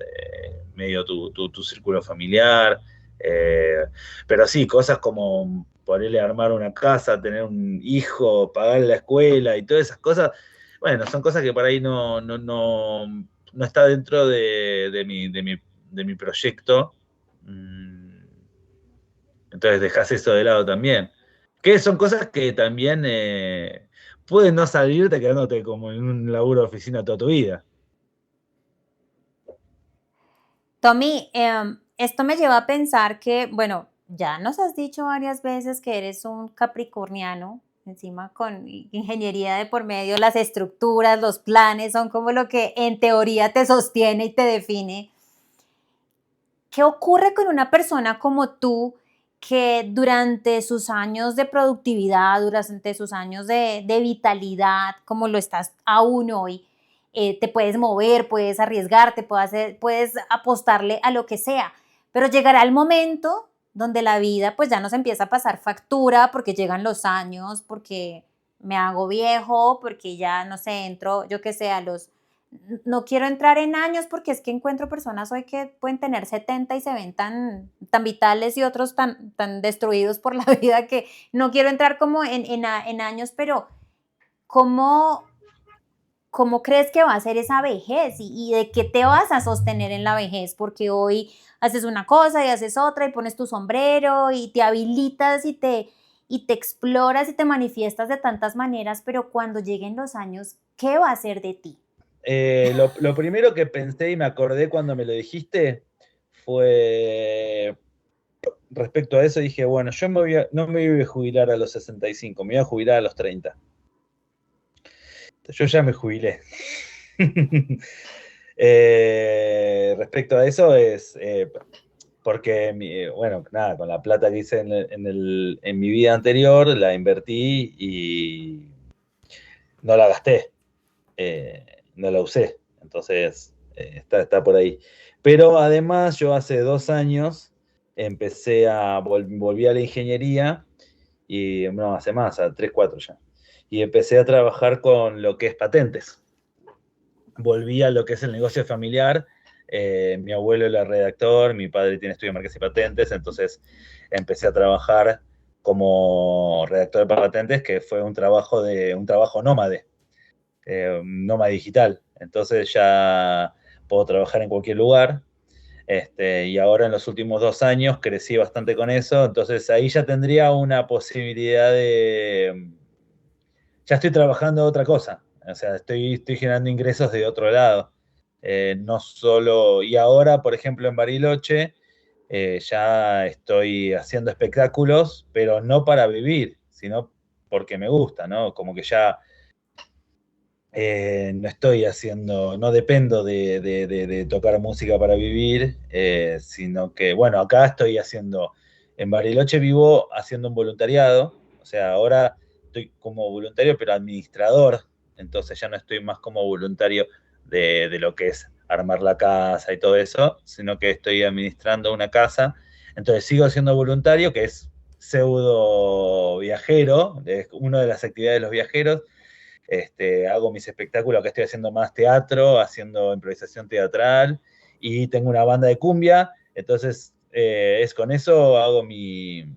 medio tu círculo familiar. eh, pero sí, cosas como ponerle a armar una casa, tener un hijo, pagar la escuela y todas esas cosas bueno, son cosas que por ahí no está dentro de mi proyecto. Mm, Entonces dejas eso de lado también. Que son cosas que también pueden no salirte quedándote como en un laburo de oficina toda tu vida. Tommy, esto me lleva a pensar que, bueno, ya nos has dicho varias veces que eres un capricorniano encima con ingeniería de por medio, las estructuras, los planes son como lo que en teoría te sostiene y te define. ¿Qué ocurre con una persona como tú que durante sus años de productividad, durante sus años de vitalidad, como lo estás aún hoy, te puedes mover, puedes arriesgarte, puedes apostarle a lo que sea, pero llegará el momento donde la vida pues ya nos empieza a pasar factura porque llegan los años, porque me hago viejo, porque ya no sé, entro, yo qué sé, no quiero entrar en años porque es que encuentro personas hoy que pueden tener 70 y se ven tan vitales y otros tan destruidos por la vida que no quiero entrar como en años, pero ¿cómo, ¿cómo crees que va a ser esa vejez y de qué te vas a sostener en la vejez? Porque hoy haces una cosa y haces otra y pones tu sombrero y te habilitas y te exploras y te manifiestas de tantas maneras, pero cuando lleguen los años, ¿qué va a ser de ti? Lo primero que pensé y me acordé cuando me lo dijiste fue respecto a eso. Dije, bueno, no me voy a jubilar a los 65, me voy a jubilar a los 30. Yo ya me jubilé. Respecto a eso es porque, bueno, nada, con la plata que hice en mi vida anterior, la invertí y no la gasté, no la usé. Entonces, está por ahí. Pero además, yo hace 2 años volví a la ingeniería y no, hace más, a 3, 4 ya. Y empecé a trabajar con lo que es patentes. Volví a lo que es el negocio familiar. Mi abuelo era redactor, mi padre tiene estudio de marcas y patentes, entonces empecé a trabajar como redactor de patentes, que fue un trabajo nómade, nómada digital. Entonces ya puedo trabajar en cualquier lugar. Y ahora en los últimos 2 años crecí bastante con eso, entonces ahí ya tendría una posibilidad de... Ya estoy trabajando otra cosa, o sea, estoy generando ingresos de otro lado. No solo... Y ahora, por ejemplo, en Bariloche, ya estoy haciendo espectáculos, pero no para vivir, sino porque me gusta, ¿no? Como que ya no dependo de tocar música para vivir, sino que, bueno, acá en Bariloche vivo haciendo un voluntariado, o sea, ahora estoy como voluntario, pero administrador, entonces ya no estoy más como voluntario de lo que es armar la casa y todo eso, sino que estoy administrando una casa, entonces sigo siendo voluntario, que es pseudo viajero, es una de las actividades de los viajeros. Hago mis espectáculos, que estoy haciendo más teatro, haciendo improvisación teatral y tengo una banda de cumbia, entonces es con eso hago mis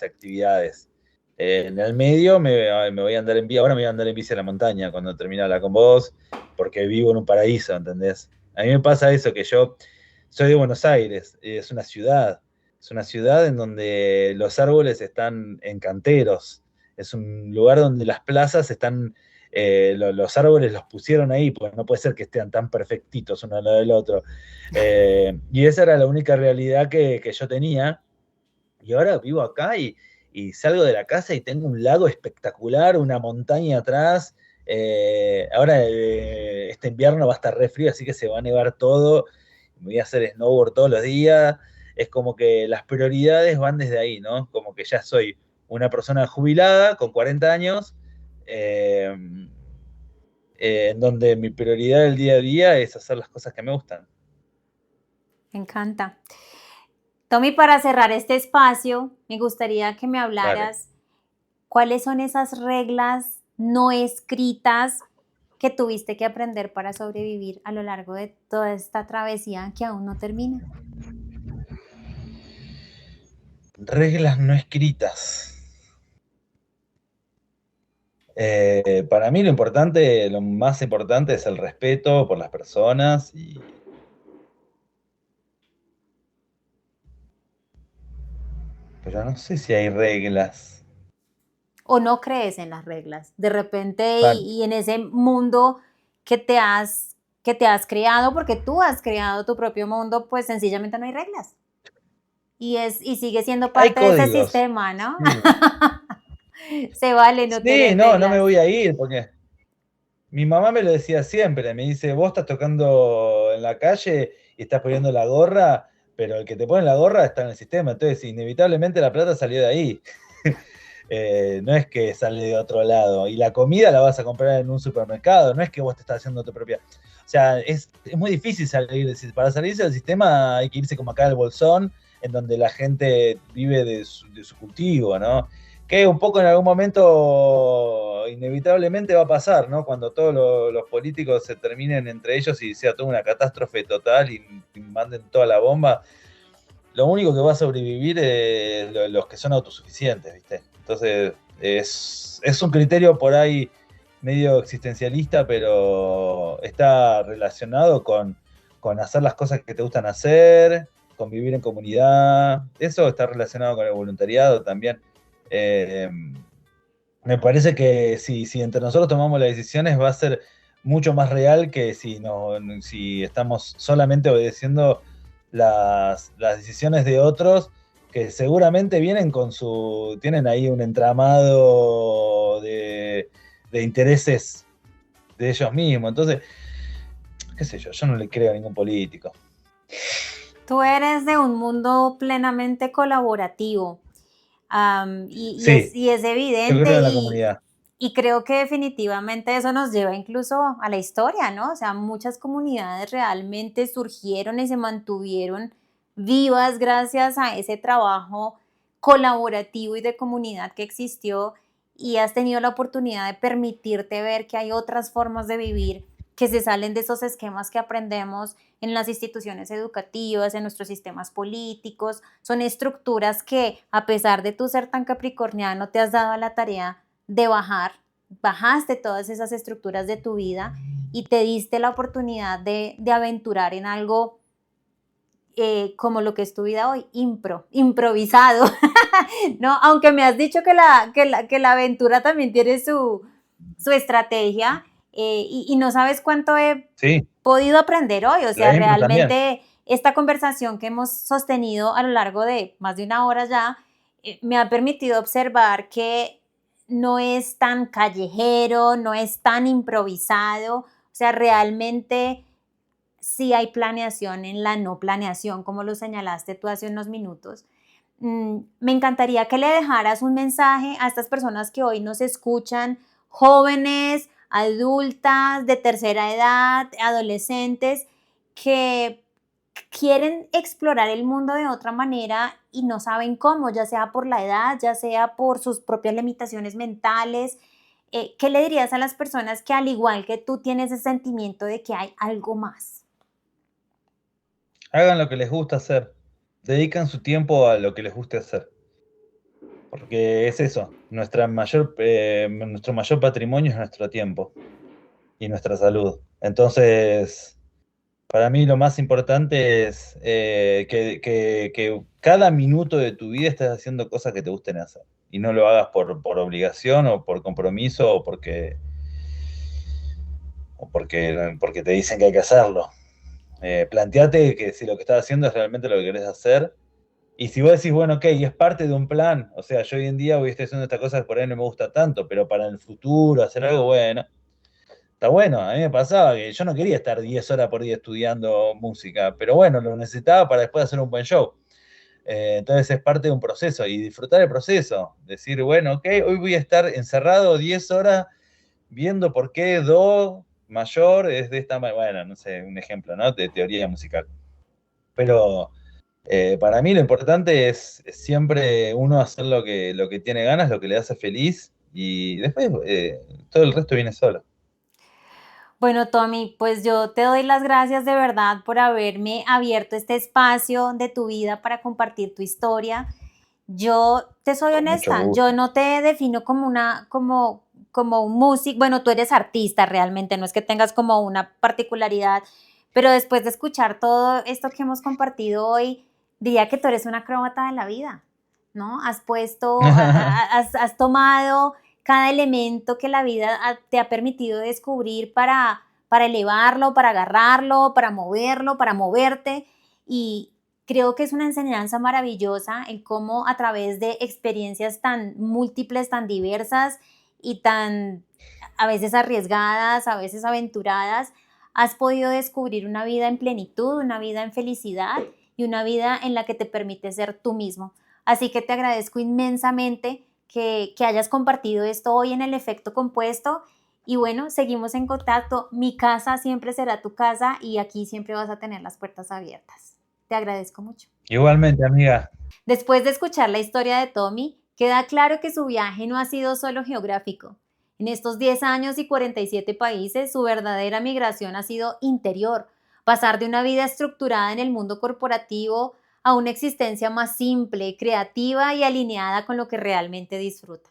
actividades. En el medio me voy a andar en bici, ahora me voy a andar en bici a la montaña cuando termine la con vos, porque vivo en un paraíso, ¿entendés? A mí me pasa eso, que yo soy de Buenos Aires, es una ciudad en donde los árboles están en canteros, es un lugar donde las plazas están, los árboles los pusieron ahí, pues no puede ser que estén tan perfectitos uno al lado del otro. Y esa era la única realidad que yo tenía. Y ahora vivo acá y salgo de la casa y tengo un lago espectacular, una montaña atrás. Ahora este invierno va a estar re frío, así que se va a nevar todo. Me voy a hacer snowboard todos los días. Es como que las prioridades van desde ahí, ¿no? Como que ya soy una persona jubilada con 40 años, eh, en donde mi prioridad del día a día es hacer las cosas que me gustan. Me encanta. Tommy, para cerrar este espacio, me gustaría que me Dale. hablaras cuáles son esas reglas no escritas que tuviste que aprender para sobrevivir a lo largo de toda esta travesía que aún no termina. Reglas no escritas. Para mí lo más importante es el respeto por las personas, pero no sé si hay reglas. O no crees en las reglas, de repente Pa- y en ese mundo que te has creado, porque tú has creado tu propio mundo, pues sencillamente no hay reglas. Y sigue siendo Hay parte de ese códigos. sistema, ¿no? Sí. Se vale, no Sí, tienes no, no me reglas. voy a ir porque mi mamá me lo decía siempre, me dice, vos estás tocando en la calle y estás poniendo la gorra, pero el que te pone la gorra está en el sistema, entonces inevitablemente la plata salió de ahí. No es que sale de otro lado. Y la comida la vas a comprar en un supermercado, no es que vos te estás haciendo tu propia. O sea, es muy difícil salir. Para salirse del sistema hay que irse como acá al Bolsón, en donde la gente vive de su cultivo, ¿no? Que un poco en algún momento inevitablemente va a pasar, ¿no? Cuando todos los políticos se terminen entre ellos y sea toda una catástrofe total y manden toda la bomba, lo único que va a sobrevivir es los que son autosuficientes, ¿viste? Entonces, es un criterio por ahí medio existencialista, pero está relacionado con hacer las cosas que te gustan hacer, con vivir en comunidad. Eso está relacionado con el voluntariado también. Eh, Me parece que si entre nosotros tomamos las decisiones va a ser mucho más real que si, no, si estamos solamente obedeciendo las decisiones de otros que seguramente vienen tienen ahí un entramado de intereses de ellos mismos. Entonces, qué sé yo no le creo a ningún político. Tú eres de un mundo plenamente colaborativo. Sí, Y es yo evidente creo en la comunidad. y creo que definitivamente eso nos lleva incluso a la historia, ¿no? O sea, muchas comunidades realmente surgieron y se mantuvieron vivas gracias a ese trabajo colaborativo y de comunidad que existió y has tenido la oportunidad de permitirte ver que hay otras formas de vivir que se salen de esos esquemas que aprendemos en las instituciones educativas, en nuestros sistemas políticos. Son estructuras que, a pesar de tú ser tan capricorniano, te has dado a la tarea de bajaste todas esas estructuras de tu vida y te diste la oportunidad de aventurar en algo como lo que es tu vida hoy, improvisado, ¿no? Aunque me has dicho que la aventura también tiene su estrategia y no sabes cuánto he Sí, podido aprender hoy. O sea, la impro también. realmente esta conversación que hemos sostenido a lo largo de más de una hora ya me ha permitido observar que no es tan callejero, no es tan improvisado. O sea, realmente sí hay planeación en la no planeación, como lo señalaste tú hace unos minutos. Me encantaría que le dejaras un mensaje a estas personas que hoy nos escuchan, jóvenes, adultas, de tercera edad, adolescentes, que quieren explorar el mundo de otra manera y no saben cómo, ya sea por la edad, ya sea por sus propias limitaciones mentales. ¿Qué le dirías a las personas que al igual que tú tienes ese sentimiento de que hay algo más? Hagan lo que les gusta hacer. Dedican su tiempo a lo que les guste hacer. Porque es eso, nuestro mayor patrimonio es nuestro tiempo y nuestra salud. Entonces, para mí lo más importante es que cada minuto de tu vida estés haciendo cosas que te gusten hacer. Y no lo hagas por obligación o por compromiso porque te dicen que hay que hacerlo. Planteate que si lo que estás haciendo es realmente lo que querés hacer. Y si vos decís, bueno, ok, y es parte de un plan, o sea, yo hoy en día voy a estar haciendo esta cosa que por ahí no me gusta tanto, pero para el futuro hacer algo bueno, está bueno. A mí me pasaba que yo no quería estar 10 horas por día estudiando música, pero bueno, lo necesitaba para después hacer un buen show. Entonces es parte de un proceso y disfrutar el proceso. Decir, bueno, ok, hoy voy a estar encerrado 10 horas viendo por qué do mayor es de esta manera. Bueno, no sé, un ejemplo, ¿no? De teoría musical. Pero para mí lo importante es siempre uno hacer lo que tiene ganas, lo que le hace feliz y después todo el resto viene solo. Bueno, Tommy, pues yo te doy las gracias de verdad por haberme abierto este espacio de tu vida para compartir tu historia. Yo te soy Con mucho honesta, yo gusto. no te defino como como un músico, bueno, tú eres artista realmente, no es que tengas como una particularidad, pero después de escuchar todo esto que hemos compartido hoy, diría que tú eres una acróbata de la vida, ¿no? Has puesto, has tomado cada elemento que la vida te ha permitido descubrir para elevarlo, para agarrarlo, para moverlo, para moverte Creo que es una enseñanza maravillosa el cómo a través de experiencias tan múltiples, tan diversas y tan a veces arriesgadas, a veces aventuradas, has podido descubrir una vida en plenitud, una vida en felicidad y una vida en la que te permite ser tú mismo. Así que te agradezco inmensamente que hayas compartido esto hoy en el efecto compuesto y bueno, seguimos en contacto. Mi casa siempre será tu casa y aquí siempre vas a tener las puertas abiertas. Te agradezco mucho. Igualmente, amiga. Después de escuchar la historia de Tommy, queda claro que su viaje no ha sido solo geográfico. En estos 10 años y 47 países, su verdadera migración ha sido interior, pasar de una vida estructurada en el mundo corporativo a una existencia más simple, creativa y alineada con lo que realmente disfruta.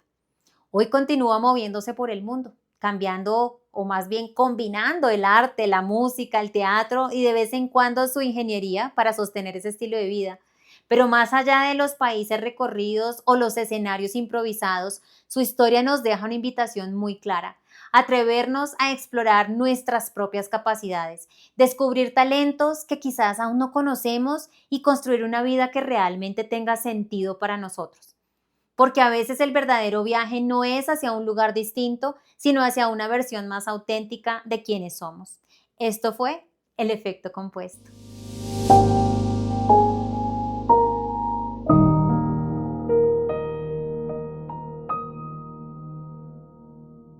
Hoy continúa moviéndose por el mundo, cambiando o más bien combinando el arte, la música, el teatro y de vez en cuando su ingeniería para sostener ese estilo de vida. Pero más allá de los países recorridos o los escenarios improvisados, su historia nos deja una invitación muy clara. Atrevernos a explorar nuestras propias capacidades, descubrir talentos que quizás aún no conocemos y construir una vida que realmente tenga sentido para nosotros. Porque a veces el verdadero viaje no es hacia un lugar distinto, sino hacia una versión más auténtica de quienes somos. Esto fue el efecto compuesto.